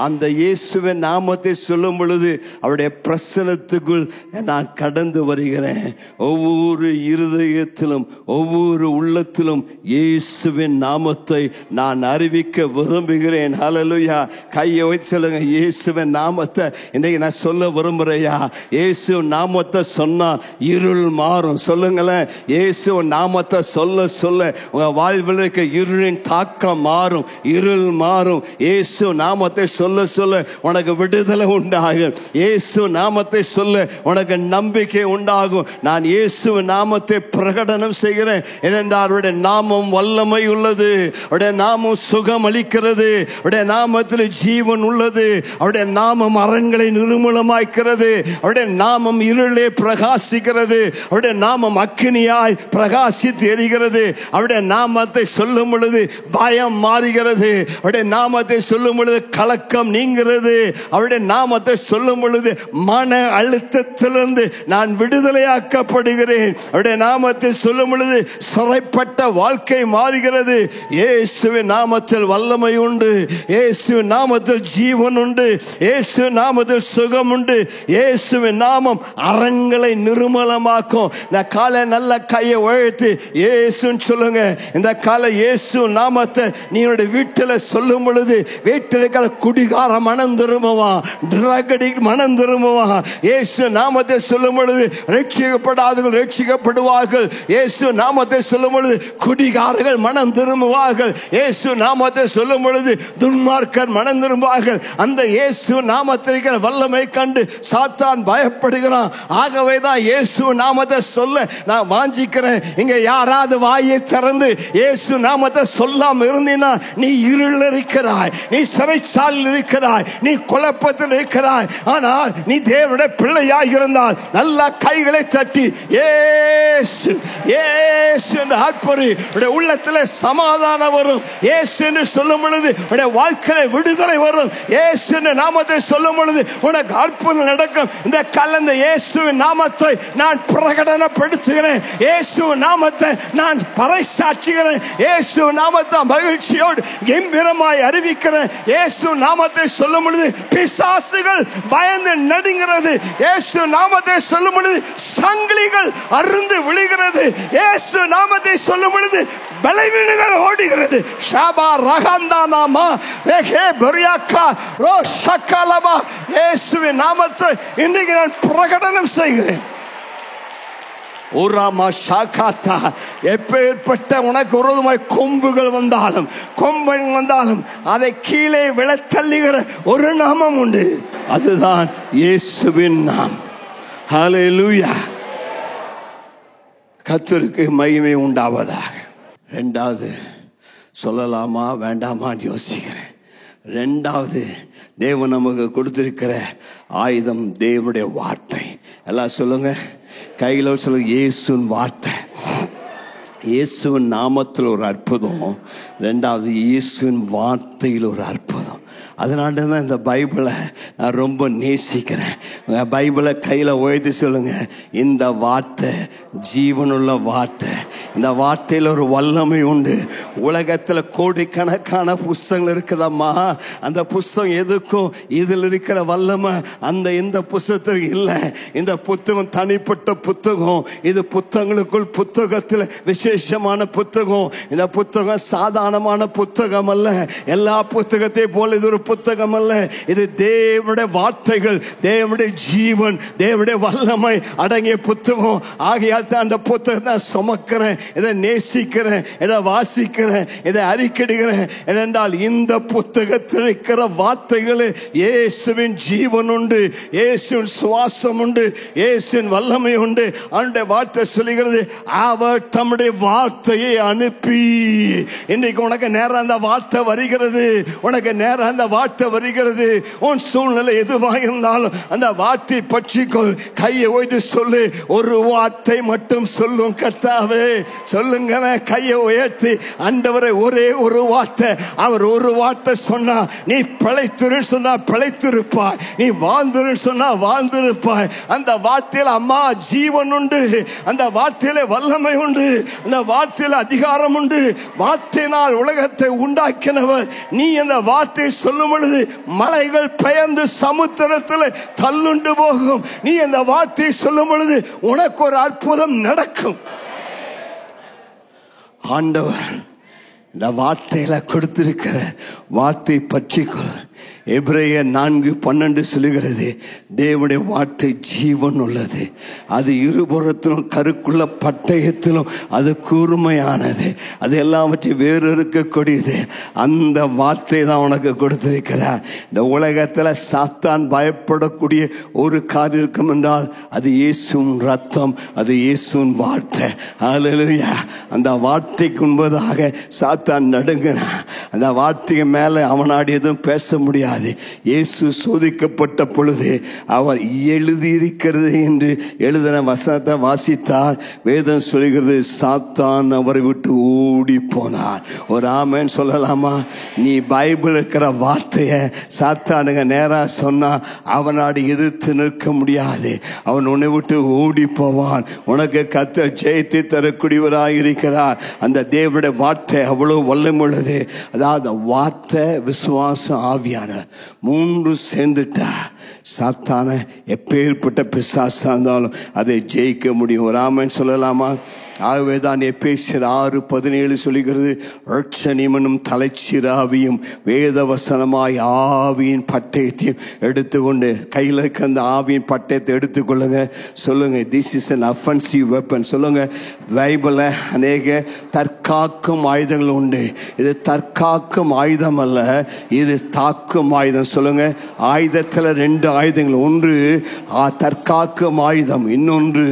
அந்த இயேசுவின் நாமத்தை சொல்லும் பொழுது அவருடைய பிரசன்னத்துக்குள் நான் கடந்து வருகிறேன். ஒவ்வொரு இருதயத்திலும் ஒவ்வொரு உள்ளத்திலும் இயேசுவின் நாமத்தை நான் அறிவிக்க விரும்புகிறேன். ஹல்லேலூயா. கையை வைத்து சொல்லுங்க, இயேசுவின் நாமத்தை இன்னைக்கு நான் சொல்ல விரும்புறையா? இயேசு நாமத்தை சொன்னா இருள் மாறும். சொல்லுங்களேன், இயேசு நாமத்தை சொல்ல சொல்ல உங்க வாழ்வில் இருக்க இருளின் தாக்கம் மாறும், இருள் மாறும். இயேசு நாமத்தை சொல்ல சொல்ல உனக்கு விடுதலை உண்டாகும். இயேசு நாமத்தை சொல்ல உனக்கு நம்பிக்கை உண்டாகும். நான் இயேசு நாமத்தை பிரகடனம் செய்கிறேன். ஏனென்றால் அவருடைய நாமம் வல்லமை உள்ளது, அவருடைய நாமம் சுகம் அளிக்கிறது, அவருடைய நாமத்தில் ஜீவன் உள்ளது, அவருடைய நாமம் அரண்களை நிர்மூலமாக்கிறது, அவருடைய நாமம் இருளே பிரகாசிக்கிறது, அவருடைய நாமம் அக்கினியாய் பிரகாசித்து எரிகிறது. அவருடைய நாமத்தை சொல்லும் பொழுது பயம் மாறுகிறது, அவருடைய நாமத்தை சொல்லும் பொழுது கலக்கம் நீங்கிறது, அவருடைய நாமத்தை சொல்லும் பொழுது மன அழுத்தத்திலிருந்து நான் விடுதலையாக்கப்படுகிறேன். அவருடைய நாமத்தை சொல்லும் பொழுது சிறைப்பட்ட வாழ்க்கை மாறுகிறது. இயேசுவின் நாமத்தில் வல்லமை உண்டு, இயேசுவின் நாமத்தில் ஜீவன் உண்டு, இயேசுவின் நாமத்தில் சுகம் உண்டு. இயேசுவின் நாமம் அரண்களை நிர்மூலமாக்கும். இந்த காலை நல்ல கையை உயர்த்தி இயேசுன்னு சொல்லுங்க. இந்த காலை இயேசு நாமத்தை நீ வீட்டில் சொல்லும் பொழுது வீட்டில் இருக்கிற குடிகார மனம் திரும்புவான், ட்ரக் அடிக்ட் மனம் திரும்புவான். இயேசு நாமத்தை சொல்லும் பொழுது ரட்சிக்கப்படாதவர்கள் ரட்சிக்கப்படுவார்கள். இயேசு நாமத்தை சொல்லும் பொழுது குடிகாரர்கள் மனம் திரும்புவார்கள். இயேசு நாமத்தை சொல்லும் பொழுது துன்மார்க்கர் மனம் திரும்புவார்கள். அந்த இயேசு நாமத்திற்கு வல்லமை கண்டு சாத்தான் பயப்படுகிறான். ஆகவே தான் இயேசு நாமத்தை சொல்ல நான் வாஞ்சிக்கிறேன். இங்க யாராவது வாயை திறந்து இயேசு நாமத்தை சொல்லாம இருந்தீனா நீ இருள் இருக்கிறாய், நீ சிறைச்சாலையில் இருக்கிறாய், நீ குழப்பத்தில் இருக்கிறாய். ஆனால் நீ தேவனுடைய பிள்ளையாய் இருந்தால் நல்ல கைகளை தட்டி இயேசு இயேசு என்று ஆர்ப்பரி. உள்ளத்தில் சமாதானம் வரும். இயேசு என்று சொல்லும் பொழுது வாழ்க்கையில் விடுதலை வரும். இயேசு நாமத்தை சொல்லும் பொழுது உனக்கு அற்புதம் நடக்கும். இந்த கலந்த இயேசுவின் நாமத்தை நான் பிரகடனப்படுத்துகிறேன். இயேசுவின் நாமத்தை நான் பறைசாற்றுகிறேன். இயேசு நாமத்தை மகிழ்ச்சியோடு கம்பீரமாய் அறிவிக்கிறேன். இயேசு நாமத்தை சொல்லும் பொழுது பிசாசுகள் பயந்து நடுங்கிறது. இயேசு நாமத்தை சொல்லும் பொழுது சங்கிலிகள் அருந்து விழுகிறது. இயேசு நாமத்தை சொல்லும் பொழுது பலவீனங்கள் ஓடுகிறது. ஷாபா ரகந்தானாமா ரேகே பரியாக்கா ரோ ஷக்கலமா. இயேசுவின் நாமத்தை இன்றைக்கு நான் பிரகடனம் செய்கிறேன். எப்பேற்பட்ட உனக்கு விரோதமாய் கொம்புகள் வந்தாலும் கொம்பன் வந்தாலும் அதை கீழே விழ தள்ளுகிற ஒரு நாமம் உண்டு, அதுதான் இயேசுவின் நாமம். ஹல்லேலூயா. கர்த்தருக்கு மகிமை உண்டாவதாக. ரெண்டாவது சொல்லலாமா வேண்டாமான்னு யோசிக்கிறேன். ரெண்டாவது தேவன் நமக்கு கொடுத்திருக்கிற ஆயுதம் தேவனுடைய வார்த்தை. எல்லாம் சொல்லுங்க, கையில் சொல்லுங்க, இயேசுவின் வார்த்தை. இயேசுவின் நாமத்தில் ஒரு அற்புதம், ரெண்டாவது இயேசுவின் வார்த்தையில் ஒரு அற்புதம். அதனால தான் இந்த பைபிளை நான் ரொம்ப நேசிக்கிறேன். பைபிளை கையில் உயர்த்தி சொல்லுங்க, இந்த வார்த்தை ஜீவனுள்ள வார்த்தை. இந்த வார்த்தையில் ஒரு வல்லமை உண்டு. உலகத்தில் கோடிக்கணக்கான புஸ்தகங்கள் இருக்குதம்மா. அந்த புஸ்தகம் எதுக்கும் இதில் இருக்கிற வல்லமை அந்த இந்த புஸ்தகத்துக்கு இல்லை. இந்த புத்தகம் தனிப்பட்ட புத்தகம். இது புத்தகங்களுக்குள் புத்தகத்தில் விசேஷமான புத்தகம். இந்த புத்தகம் சாதாரணமான புத்தகம் அல்ல. எல்லா புத்தகத்தை போல இது ஒரு புத்தகம் அல்ல. இது தேவனுடைய வார்த்தைகள், தேவனுடைய ஜீவன், தேவனுடைய வல்லமை அடங்கிய புத்தகம். ஆகையால் தான் அந்த புத்தகத்தை சுமக்கிறேன், இதை நேசிக்கிறேன், இதை வாசிக்கிறேன், இதை அறிக்கையிடுகிறேன். ஏனென்றால் இந்த புத்தகத்தில் இருக்கிற வார்த்தைகள் இயேசுவின் ஜீவன் உண்டு, இயேசுவின் சுவாசம் உண்டு, இயேசுவின் வல்லமை உண்டு. அவனுடைய வார்த்தை சொல்லுகிறது, அவர் தம்முடைய வார்த்தையை அனுப்பி. இன்னைக்கு உனக்கு நேரம் அந்த வார்த்தை வருகிறது, உனக்கு நேரம் அந்த வார்த்தை வருகிறது. உன் சூழ்நிலை எதுவாக இருந்தாலும் அந்த வார்த்தை பற்றிக்கொள். கையை ஓய்ந்து சொல்லு, ஒரு வார்த்தை மட்டும் சொல்லும், கர்த்தாவே சொல்லுங்க, கையை உயர்த்தி ஆண்டவரை ஒரே ஒரு வார்த்தை, அவர் ஒரு வார்த்தை சொன்னா நீ பிழைத்திரு சொன்னா பிழைத்திருப்பாய், நீ வாழ்ந்துரு சொன்னா வாழ்ந்திருப்பாய். அந்த வார்த்தையில அம்மா ஜீவன் உண்டு, அந்த வார்த்தையில வல்லமை உண்டு, அந்த வார்த்தையில அதிகாரம் உண்டு. வார்த்தையினால் உலகத்தை உண்டாக்கினவர். நீ அந்த வார்த்தையை சொல்லும் பொழுது மலைகள் பெயர்ந்து சமுத்திரத்தில் தள்ளுண்டு போகும். நீ அந்த வார்த்தையை சொல்லும் பொழுது உனக்கு ஒரு அற்புதம் நடக்கும். ஆண்டவர் இந்த வார்த்தையில கொடுத்திருக்கிற வார்த்தை பற்றிக்கொள். எபிரேயர் 4:12 சொல்லுகிறது, தேவனுடைய வார்த்தை ஜீவன் உள்ளது, அது இருபுறத்திலும் கருக்குள்ள பட்டயத்திலும் அது கூர்மையானது, அது எல்லாவற்றையும் வேறு இருக்கக்கூடியது. அந்த வார்த்தை தான் உனக்கு கொடுத்திருக்கிறார். இந்த உலகத்தில் சாத்தான் பயப்படக்கூடிய ஒரு காரியம் இருக்கும் என்றால் அது இயேசுவின் ரத்தம், அது இயேசுவின் வார்த்தை. ஹல்லேலூயா. அந்த வார்த்தைக்கு முன்பதாக சாத்தான் நடுங்கினான். அந்த வார்த்தைக்கு மேலே அவனாடி எதுவும் பேச முடியாது. இயேசு சோதிக்கப்பட்ட பொழுது அவர் எழுதியிருக்கிறது என்று எழுதின வசனத்தை வாசித்தார். வேதம் சொல்கிறது, சாத்தான் அவரை விட்டு ஓடி போனார். ஒரு ஆமென் சொல்லலாமா? நீ பைபிள் இருக்கிற வார்த்தையை சாத்தானுங்க நேரா சொன்னா அவனாடி எதிர்த்து நிற்க முடியாது. அவன் உன்னை விட்டு ஓடி போவான். உனக்கு கர்த்தர் ஜெயத்தை தரக்கூடியவராக இருக்கிறார். அந்த தேவனுடைய வார்த்தை அவ்வளவு வல்லமுள்ளது. அதாவது வார்த்தை, விசுவாசம், ஆவியான மூன்று சேர்ந்துட்டா சாத்தான எப்பேற்பட்ட பிசாசா இருந்தாலும் அதை ஜெயிக்க முடியும். ஒரு ஆமென் சொல்லலாமா? ஆகவேதான் எபேசியர் 6:17 சொல்லுகிறது, ரட்சணிமனும் தலைச்சிராவியும் வேத வசனமாய் ஆவியின் பட்டயத்தையும் எடுத்துக்கொண்டு, கையில் இருக்க அந்த ஆவியின் பட்டயத்தை எடுத்துக்கொள்ளுங்க. சொல்லுங்க, this is an offensive weapon. சொல்லுங்க, பைபிளில் அநேக தற்காக்கும் ஆயுதங்கள் உண்டு. இது தற்காக்கும் ஆயுதம் அல்ல, இது தாக்கும் ஆயுதம். சொல்லுங்க, ஆயுதத்தில் 2 ஆயுதங்கள், ஒன்று தற்காக்கும் ஆயுதம், இன்னொன்று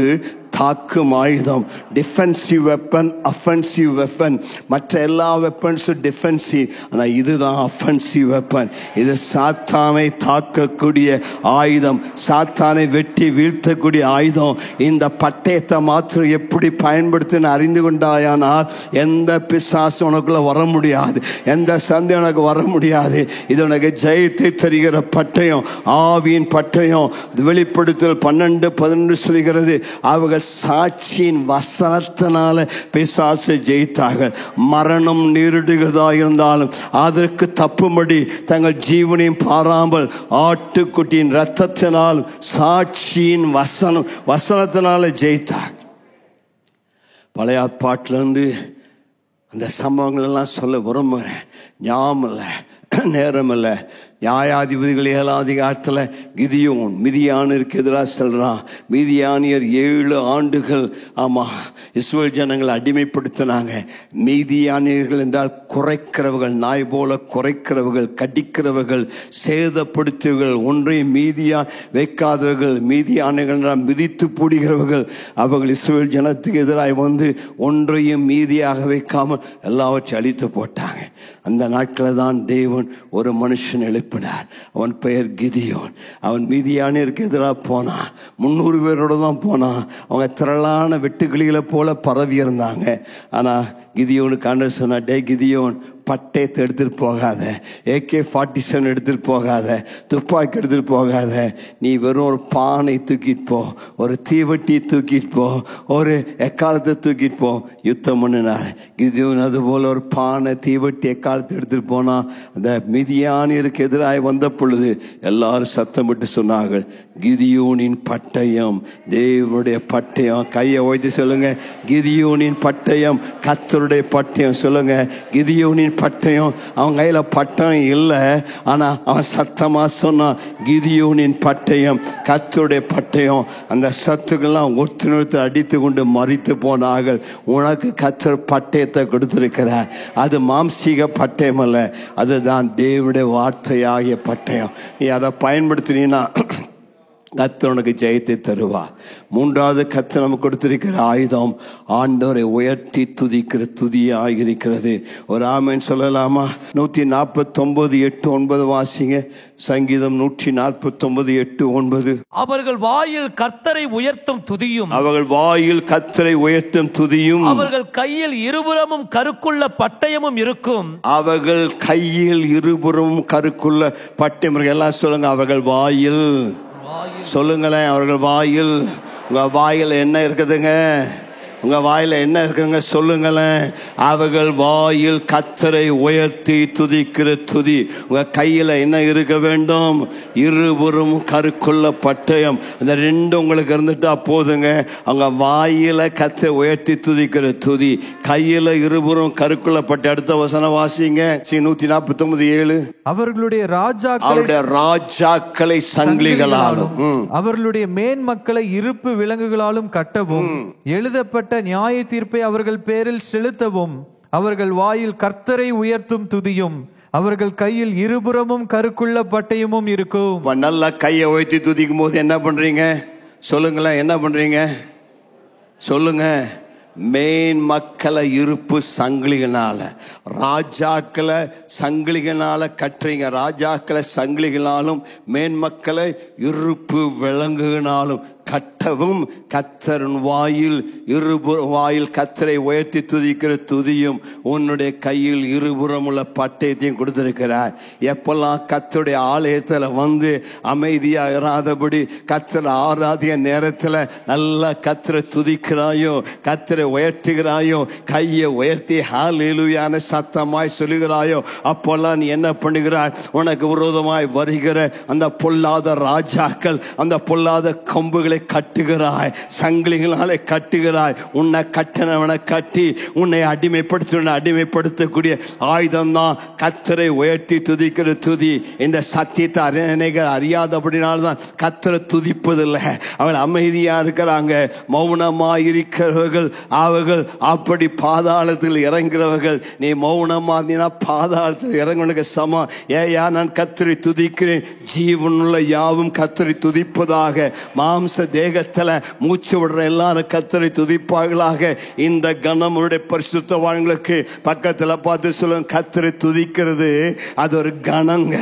தாக்கும் ஆயுதம். Defensive weapon, offensive weapon. மற்ற எல்லா வெப்பன்ஸும் டிஃபென்சிவ், ஆனால் இதுதான் அஃபென்சிவ் வெப்பன். இது சாத்தானை தாக்கக்கூடிய ஆயுதம், சாத்தானை வெட்டி வீழ்த்தக்கூடிய ஆயுதம். இந்த பட்டயத்தை மாத்திரம் எப்படி பயன்படுத்தின அறிந்து கொண்டாயானால் எந்த பிசாசு உனக்குள்ள வர முடியாது, எந்த சந்தை உனக்கு வர முடியாது. இது உனக்கு ஜெயத்தை தருகிற பட்டயம், ஆவியின் பட்டயம். வெளிப்படுத்தல் 12:11 சொல்கிறது, அவர்கள் சாட்சியின் வசனத்தினால பிசாசை ஜெயித்தார்கள். மரணம் நேரிடுகிறதா இருந்தாலும் அதற்கு தப்பும்படி தங்கள் ஜீவனையும் பாராமல் ஆட்டுக்குட்டியின் ரத்தத்தினால் சாட்சியின் வசனத்தினால ஜெயித்தார்கள். பழைய பாட்டிலிருந்து அந்த சம்பவங்கள் எல்லாம் சொல்ல விரும்புகிறேன். ஞாபகம் இல்லை, நேரம் இல்லை. நியாயாதிபதிகள் 7ஆம் அதிகாரத்தில் கிதியோன் மிதியானிற்கு எதிராக செல்றான். மீதியானியர் 7 ஆண்டுகள் இஸ்ரவேல் ஜனங்களை அடிமைப்படுத்தினாங்க. மீதியானியர்கள் என்றால் குறைக்கிறவர்கள், நாய் போல குறைக்கிறவர்கள், கடிக்கிறவர்கள், சேதப்படுத்துவர்கள், ஒன்றையும் மீதியா வைக்காதவர்கள். மீதியானியர்கள் என்றால் மிதித்து போடுகிறவர்கள். அவர்கள் இஸ்ரவேல் ஜனத்துக்கு எதிராக வந்து ஒன்றையும் மீதியாக வைக்காமல் எல்லாவற்றையும் அழித்து போட்டாங்க. அந்த நாட்களில் தான் தேவன் ஒரு மனுஷன் எழுப்பினார். அவன் பெயர் கிதியோன். அவன் மீதியானியருக்கு எதிராக போனான். 300 பேரோடு தான் போனான். அவங்க திரளான வெட்டுக்கிளிகளை போல பரவி இருந்தாங்க. ஆனால் கிதியோனுக்கு ஆண்டவர் சொன்னார், டே கிதியோன், பட்டயத்தை எடுத்துகிட்டு போகாத, AK-47 எடுத்துகிட்டு போகாத, துப்பாக்கி எடுத்துகிட்டு போகாத. நீ வெறும் ஒரு பானை தூக்கிட்டு போ, ஒரு தீவட்டி தூக்கிட்டு போ, ஒரு எக்காலத்தை தூக்கிட்டு போ. யுத்தம் பண்ணினார் கிதியோன். அதுபோல் ஒரு பானை, தீவட்டி, எக்காலத்தை எடுத்துகிட்டு போனால் அந்த மிதியானியருக்கு எதிராக வந்த பொழுது எல்லாரும் சத்தமிட்டு சொன்னார்கள், கிதியோனின் பட்டயம், தேவனுடைய பட்டயம். கையை ஓய்த்து சொல்லுங்க, கிதியோனின் பட்டயம், கர்த்தருடைய பட்டயம். சொல்லுங்க, கிதியோனின் பட்டயம். அவன் கையில் பட்டம் இல்லை, ஆனால் அவன் சத்தமாக சொன்னான், கிதியோனின் பட்டயம், கர்த்தருடைய பட்டயம். அந்த சத்துக்கெல்லாம் ஒருத்தர் அடித்து கொண்டு மறித்து போனார்கள். உனக்கு கர்த்தர் பட்டயத்தை கொடுத்திருக்கிறார். அது மாம்சீக பட்டயம் அல்ல, அதுதான் தேவனுடைய வார்த்தையாகிய பட்டயம். நீ அதை பயன்படுத்தினா கர்த்தர் உனக்கு ஜெயத்தை தருவா. மூன்றாவது கர்த்தர் நமக்கு கொடுத்திருக்கிற ஆயுதம் ஆண்டவரை உயர்த்தி துதிக்கிற துதியாக இருக்கிறது. ஒரு ஆமென் சொல்லலாமா? 149:8-9 வாசிங்க. சங்கீதம் 149:8-9. அவர்கள் வாயில் கர்த்தரை உயர்த்தும் துதியும், அவர்கள் வாயில் கர்த்தரை உயர்த்தும் துதியும், அவர்கள் கையில் இருபுறமும் கருக்குள்ள பட்டயமும் இருக்கும். அவர்கள் கையில் இருபுறமும் கருக்குள்ள பட்டயம். எல்லாம் சொல்லுங்க, அவர்கள் வாயில் சொல்லுங்களேன். அவர்கள் வாயில். உங்க வாயில் என்ன இருக்குதுங்க? உங்க வாயில என்ன இருக்குங்க சொல்லுங்களேன். அவர்கள் வாயில் கர்த்தரை உயர்த்தி துதிக்கிற துதி. உங்க கையில என்ன இருக்க வேண்டும்? இருபுறம் கருக்குள்ள பட்டயம். இந்த ரெண்டும் உங்களுக்கு இருந்துட்டா போதுங்க. அவங்க வாயில கர்த்தரை உயர்த்தி துதிக்கிற துதி, கையில இருபுறம் கருக்குள்ள பட்டயம். அடுத்த வசனம் வாசிங்க. 149:7. அவர்களுடைய ராஜாக்களை சங்கிலிகளாலும் அவர்களுடைய மேன்மக்களை இருப்பு விலங்குகளாலும் கட்டவும், எழுதப்பட்ட நியாய தீர்ப்பை அவர்கள் பேரில் செலுத்தவும், அவர்கள் வாயில் கர்த்தரை உயர்த்தும் துதியும், அவர்கள் கையில் இருபுறமும் கருக்குள்ள பட்டயமும் இருக்கும். நல்லா கையை உயர்த்தி துதிக்கும் போது என்ன பண்றீங்க சொல்லுங்களேன்? என்ன பண்றீங்க சொல்லுங்க? மேன் மக்களை இருப்பு சங்கிலிகளால, ராஜாக்களை சங்கிலிகளால கட்டுறீங்க. ராஜாக்களை சங்கிலிகளாலும் மேன்மக்களை இருப்பு விலங்குகளாலும் கட்டவும், கர்த்தரின் வாயில் வாயில் கர்த்தரை உயர்த்தி துதிக்கிற துதியும், உன்னுடைய கையில் இருபுறம் உள்ள பட்டயத்தையும் கொடுத்திருக்கிறார். எப்பெல்லாம் கர்த்தருடைய ஆலயத்தில் வந்து அமைதியா இராதபடி கர்த்தரை ஆராதிய நேரத்தில் நல்லா கர்த்தரை துதிக்கிறாயோ, கர்த்தரை உயர்த்துகிறாயோ, கையை உயர்த்தி ஹல்லேலூயான்னு சத்தமாய் சொல்லுகிறாயோ, அப்போல்லாம் நீ என்ன பண்ணுகிறாய்? உனக்கு விரோதமாய் வருகிற அந்த பொல்லாத ராஜாக்கள், அந்த பொல்லாத கொம்புகளை கட்டுகிறாய், சங்கிலிகளாலே கட்டுகிறாய். உன்னை கட்டினவனை கட்டி உன்னை அடிமைப்படுத்தக்கூடிய ஆயுதம் தான் கர்த்தரை உயர்த்தி துதிக்கிற துதி. இந்த சத்தியத்தை அநேகர் அறியாதபடினால்தான் கர்த்தரை துதிப்பதில்லை. அவள் அமைதியா இருக்கிறாங்க, மௌனமா இருக்கிறவர்கள். அவர்கள் அப்படி பாதாளத்தில் இறங்குறவர்கள். நீ மௌனமா இருந்தீனா பாதாளத்தில் இறங்குவனுக்கு சமம். ஏயா நான் கர்த்தரை துதிக்கிறேன், ஜீவனுள்ள யாவும் கர்த்தரை துதிப்பதாக. மாம்ச தேகத்துல மூச்சு விடுற எல்லாரும் கர்த்தரை துதிப்பார்களாக. இந்த கனமுடைய பரிசுத்தவான்களுக்கு பக்கத்துல பார்த்து சொல்லுங்க, கர்த்தரை துதிக்கிறது அது ஒரு கனங்க,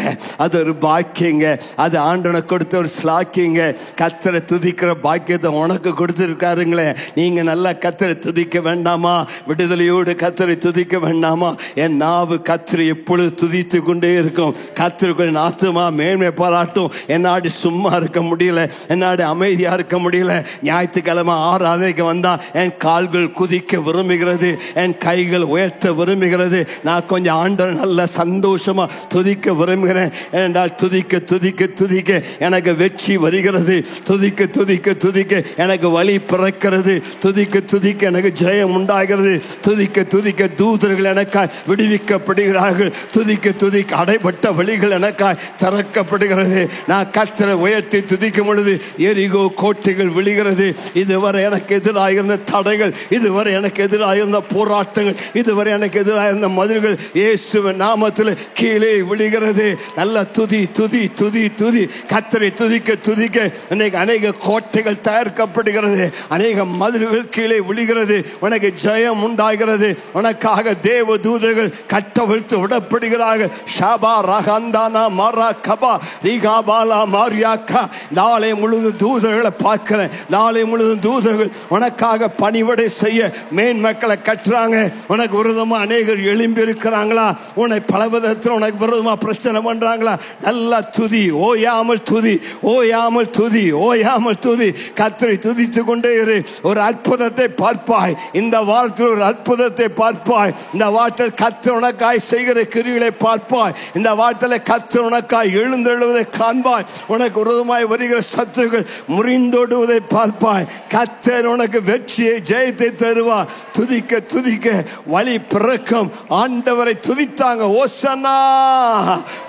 அது ஒரு பாக்கியங்க, அது ஆண்டவனை கொடுத்த ஒரு ஸ்லாக்கியங்க. கர்த்தரை துதிக்கிற பாக்கியத்தை உனக்கு கொடுத்திருக்காருங்களே. நீங்க நல்லா கர்த்தரை துதிக்க வேண்டாமா? விடுதலையோடு கர்த்தரை துதிக்க வேண்டாமா? என் நாவு கர்த்தரை எப்பொழுது துதித்து கொண்டே இருக்கும். கர்த்தருக்கு ஆத்துமா மேன்மை பாராட்டும். என்னாடி சும்மா இருக்க முடியல, என்னாடி அமைதியா இருக்க முடியல. ஞாயிற்றுக்கிழமை ஆராதனைக்கு வந்தா என் கால்கள் குதிக்க விரும்புகிறது, என் கைகள் உயர்த்த விரும்புகிறது. நான் கொஞ்சம் ஆண்டவர் நல்ல சந்தோஷமா துதிக்க விரும்புகிறேன். ஏனென்றால் துதிக்க துதிக்க துதிக்க எனக்கு வெற்றி வருகிறது. துதிக்க துதிக்க துதிக்க எனக்கு வழி பிறக்கிறது. துதிக்க துதிக்க எனக்கு ஜெயம் உண்டாகிறது. துதிக்க துதிக்க தூதர்கள் எனக்காய் விடுவிக்கப்படுகிறார்கள். துதிக்க துதிக்க அடைபட்ட வழிகள் எனக்காய் திறக்கப்படுகிறது. நான் கர்த்தரை உயர்த்தி துதிக்கும் பொழுது எரிகோ கோட்டைகள் விழுகிறது. இதுவரை எனக்கு எதிராக இருந்த தடைகள், இதுவரை எனக்கு எதிராக இருந்த போராட்டங்கள், இதுவரை எனக்கு எதிராக இருந்த மதில்கள் இயேசுவின் நாமத்தில் கீழே விழுகிறது. நல்ல துதி துதி துதி துதி. கர்த்தரை துதிக்க துதிக்க இன்னைக்கு அநேக கோட்டைகள் தயாரிக்கப்படுகிறது, அநேக மதில்கள் கீழே விழுகிறது. உனக்கு ஜெயம் உண்டாகிறது. உனக்காக தேவ தூதர்கள் கட்டவிழ்த்து விடப்படுகிறார்கள். ஷபா ரகந்தானா மரா கபா ரிகாபாலா மாரியாக்கா. நாளை முழுவதும் தூதர்களை பார்க்கிறேன். நாளை முழுவதும் தூதர்கள் உனக்காக பணிவிடை செய்ய மேன்மக்களை கட்டுறாங்க. உனக்கு விரோதமா அநேகர் எழும்பி இருக்கிறாங்களா? உன்னை பல விதத்தில் உனக்கு விரோதமா பிரச்சனை பண்றாங்களா? நல்லா துதி, ஓயாமல் துதி, ஓயாமல் துதி, ஓயாமல் துதி. கர்த்தரை துதித்து கொண்டே இரு. ஒரு அற்புதத்தை பார்ப்பாய். இந்த வாரத்தில் ஒரு அற்புதத்தை பார்ப்பாய். இந்த வாரத்தில் கர்த்தர் உனக்காய் செய்கிற கிரிகளை பார்ப்பாய். இந்த வாரத்தில் கர்த்தர் உனக்காய் எழுந்தெழுவதை காண்பாய். உனக்கு விரோதமாய் வருகிற சத்துருக்கள் முறிந்தோடுவதை பார்ப்பாய். கர்த்தர் உனக்கு வெற்றியை ஜெயத்தை தருவார். துதிக்க துதிக்க வழி பிறக்கும். ஆண்டவரை துதித்தாங்க. ஓசனா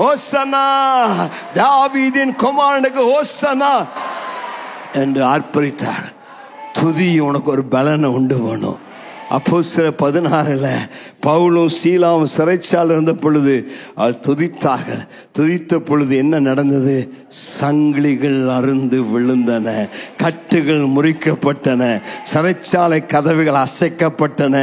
ஓசனா, தாவீதின் குமாரனுக்கு ஓசனா என்று ஆர்ப்பரித்தார். துதி உனக்கு ஒரு பலனை உண்டு பண்ணும். அப்போஸ்தலர் 16 பவுலும் சீலாவும் சிறைச்சாலையில் இருந்த பொழுது அவள் துதித்தார்கள். துதித்த பொழுது என்ன நடந்தது? சங்கிலிகள் அருந்து விழுந்தன, கட்டுகள் முறிக்கப்பட்டன, சிறைச்சாலை கதவுகள் அசைக்கப்பட்டன,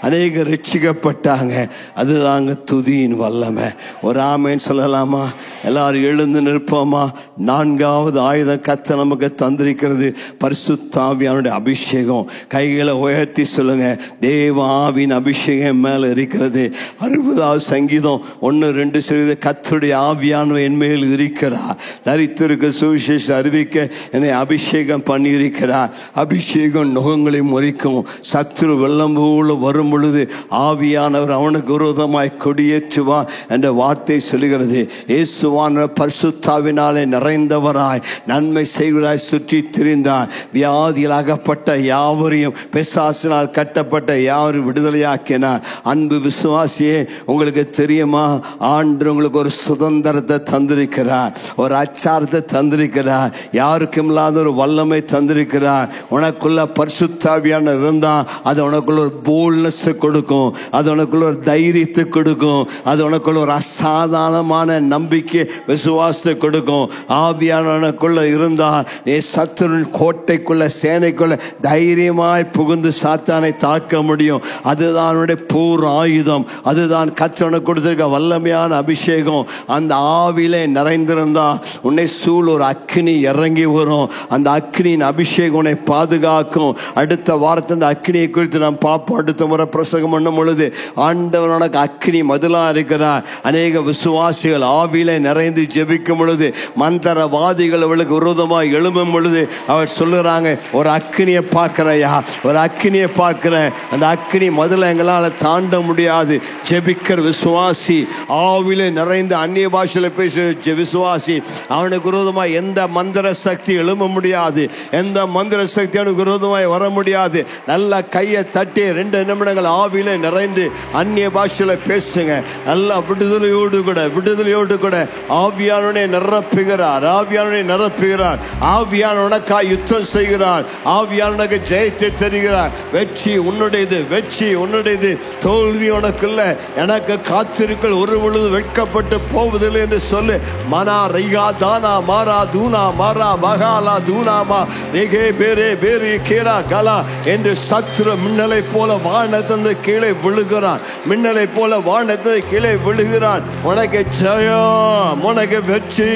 அநேகர் ரட்சிக்கப்பட்டாங்க. அதுதாங்க துதியின் வல்லமை. ஒரு ஆமேன் சொல்லலாமா? எல்லாரும் எழுந்து நிற்போமா? 4வது ஆயுதம் கர்த்தர் நமக்கு தந்திருக்கிறது, பரிசுத்த ஆவியானுடைய அபிஷேகம். கைகளை உயர்த்தி சொல்லுங்க, தேவ ஆவியின் அபிஷேகம் மேல இருக்கிறது. 60வது சங்கீதம் 1-2 சொல்லுது, கர்த்தருடைய ஆவியானவர் என் மேல் இருக்கிறார், தரித்திருக்க சுவிசேஷ அறிவிக்க என்னை அபிஷேகம் பண்ணி இருக்கிறார். அபிஷேகம் நுகங்களை முறிக்கும். சத்துரு வெள்ளம் போல வரும் பொழுது ஆவியானவர் அவனுக்கு விரோதமாய் கொடியேற்றுவார் என்ற வார்த்தை சொல்லுகிறது. இயேசுவான பரிசுத்தாவினாலே நிறைந்தவராய் நன்மை செய்வராய் சுற்றி திரிந்தார். வியாதியில் அகப்பட்ட யாவரையும் பிசாசினால் கட்டப்பட்ட யாவரும் விடுதலையாக்கினார். அன்பு விசுவாசியே, உங்களுக்கு தெரியுமா, ஆண்டவர் உங்களுக்கு ஒரு சுதந்திரத்தை தந்திருக்கிறார், ஒரு அச்சாரத்தை தந்திருக்கிறார், யாருக்கும் இல்லாத ஒரு வல்லமை தந்திருக்கிறார். உனக்குள்ள பரிசுத்தாவியான இருந்தா அது உனக்குள்ள ஒரு போல்ட்னஸ் கொடுக்கும், அது உனக்குள்ள ஒரு தைரியத்தை கொடுக்கும், அது உனக்குள்ள ஒரு அசாதாரணமான நம்பிக்கை விசுவாசத்தை கொடுக்கும். ஆவியானவனுக்குள்ள இருந்தா நீ சத்துருவின் கோட்டைக்குள்ள சேனைக்குள்ள தைரியமாய் புகுந்து சாத்தானை தாக்க முடியும். அதுதான் போர் ஆயுதம். அதுதான் கர்த்தர் கொடுத்திருக்க வல்லமையான அபிஷேகம். அந்த ஆவிலே நிறைந்திருந்தா உன்னை சூழ் ஒரு அக்கினி இறங்கி வரும். அந்த அக்கினியின் அபிஷேகம் உன்னை பாதுகாக்கும். அடுத்த வாரத்தில் அந்த அக்கினியை குறித்து நாம் பார்ப்போம். அடுத்த முறை பிரசங்கம் பண்ணும் பொழுது ஆண்டவர் உனக்கு அக்கினி மதிலா இருக்கிறார். அநேக விசுவாசிகள் ஆவிலே நிறைந்து ஜெபிக்கும் பொழுது மந்திரவாதிகள் அவளுக்கு விரோதமாக எழும்பும் பொழுது அவர் சொல்லுறாங்க, ஒரு அக்கினியை பார்க்கிறையா, ஒரு அக்கினியை பார்க்கிறேன், அந்த அக்கினி மதில எங்களால் தாண்ட முடியாது. ஜெபிக்கிற விசுவாசி, ஆவிலே நிறைந்த அந்நிய பாஷையில பேசுகிற விசுவாசி, அவனுக்கு விரோதமாய் எந்த மந்திர சக்தி எழும்ப முடியாது, எந்த மந்திர சக்தி அவனுக்கு விரோதமாய் வர முடியாது. நல்ல கையை தட்டி 2 நிமிடங்கள் ஆவிலே நிறைந்து அந்நிய பாஷையில பேசுங்க. நல்ல விடுதலையோடு கூட ஆவியானவனை நிரப்புகிறார், ஆவியானவனை நிரப்புகிறார். ஆவியானவனுக்காய் யுத்தம் செய்கிறார், ஆவியானவனுக்கு ஜெயத்தை தருகிறார். வெற்றி உன்னுடையது, வெற்றி உன்னுடையது. தோல்வி உனக்கு இல்லை. எனக்கு காத்திருக்கள் ஒரு பொழுது வெட்கப்பட்டு போவதில்லை என்று சொல்லு. மனா ரைகா தானா மாரா தூனா மாரா மகாலா தூனாமா ரேகே பேரே பேரி கேரா கலா என்று சத்துரு மின்னலை போல வானத்திலிருந்து கீழே விழுகிறான். மின்னலை போல வானத்திலிருந்து கீழே விழுகிறான். உனக்கு ஜெயம், உனக்கு வெற்றி,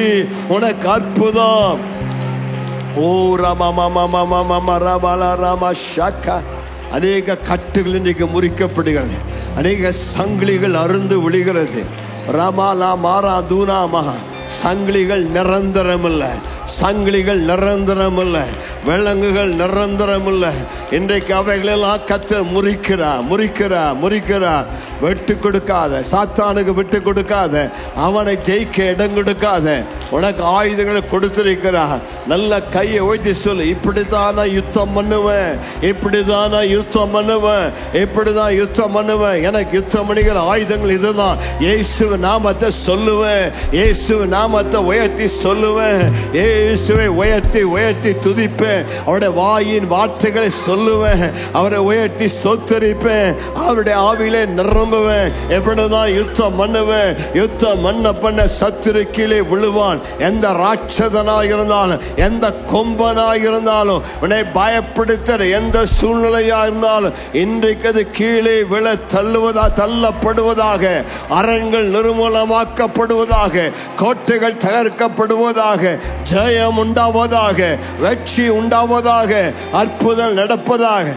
உனக்கு அற்புதம். ஓ ராமா மாமா மாமா மாமா ராபாலா ராமா ஷாக்கா. அநேக கட்டுகள் இன்றைக்கு முறிக்கப்படுகிறது, அநேக சங்கிலிகள் அருந்து விழுகிறது. ரமாலா மாரா தூனாமா. சங்கிலிகள் நிரந்தரமில்ல, சங்கிலிகள் நிரந்தரமில்ல, விலங்குகள் நிரந்தரமில்ல. இன்றைக்கு அவைகளெல்லாம் கர்த்தர் முறிக்கிறா. விட்டு கொடுக்காத, சாத்தானுக்கு விட்டு கொடுக்காத, அவனை ஜெயிக்க இடம் கொடுக்காத. உனக்கு ஆயுதங்களை கொடுத்திருக்கிறா. நல்ல கையை ஓய்த்தி சொல்லு, இப்படித்தான் நான் யுத்தம் பண்ணுவேன், இப்படிதான் நான் யுத்தம் பண்ணுவேன், இப்படிதான் யுத்தம் பண்ணுவேன். எனக்கு யுத்தம் பண்ணுகிற ஆயுதங்கள் இதுதான். இயேசு நாமத்தை சொல்லுவேன், இயேசு நாமத்தை உயர்த்தி சொல்லுவேன், இயேசுவை உயர்த்தி துதிப்பேன். அவருடைய வாயின் வார்த்தைகளை சொல்லுவேன், அவரை உயர்த்தி ஸ்தோத்தரிப்பேன், அவருடைய ஆவியிலே நிரம்புவேன். எப்படிதான் யுத்தம் பண்ணுவேன். யுத்தம் பண்ண சத்துரு கீழே விழுவான். எந்த ராட்சதனாக இருந்தாலும், எந்த கொம்பனாக இருந்தாலும், உன்னை பயப்படுத்துற எந்த சூழ்நிலையா இருந்தாலும் இன்றைக்கு அது கீழே விழ தள்ளப்படுவதாக, அரண்கள் நிர்மூலமாக்கப்படுவதாக, கோட்டைகள் தகர்க்கப்படுவதாக, ஜெயம் உண்டாவதாக, வெற்றி உண்டாவதாக, அற்புதம் நடப்பதாக.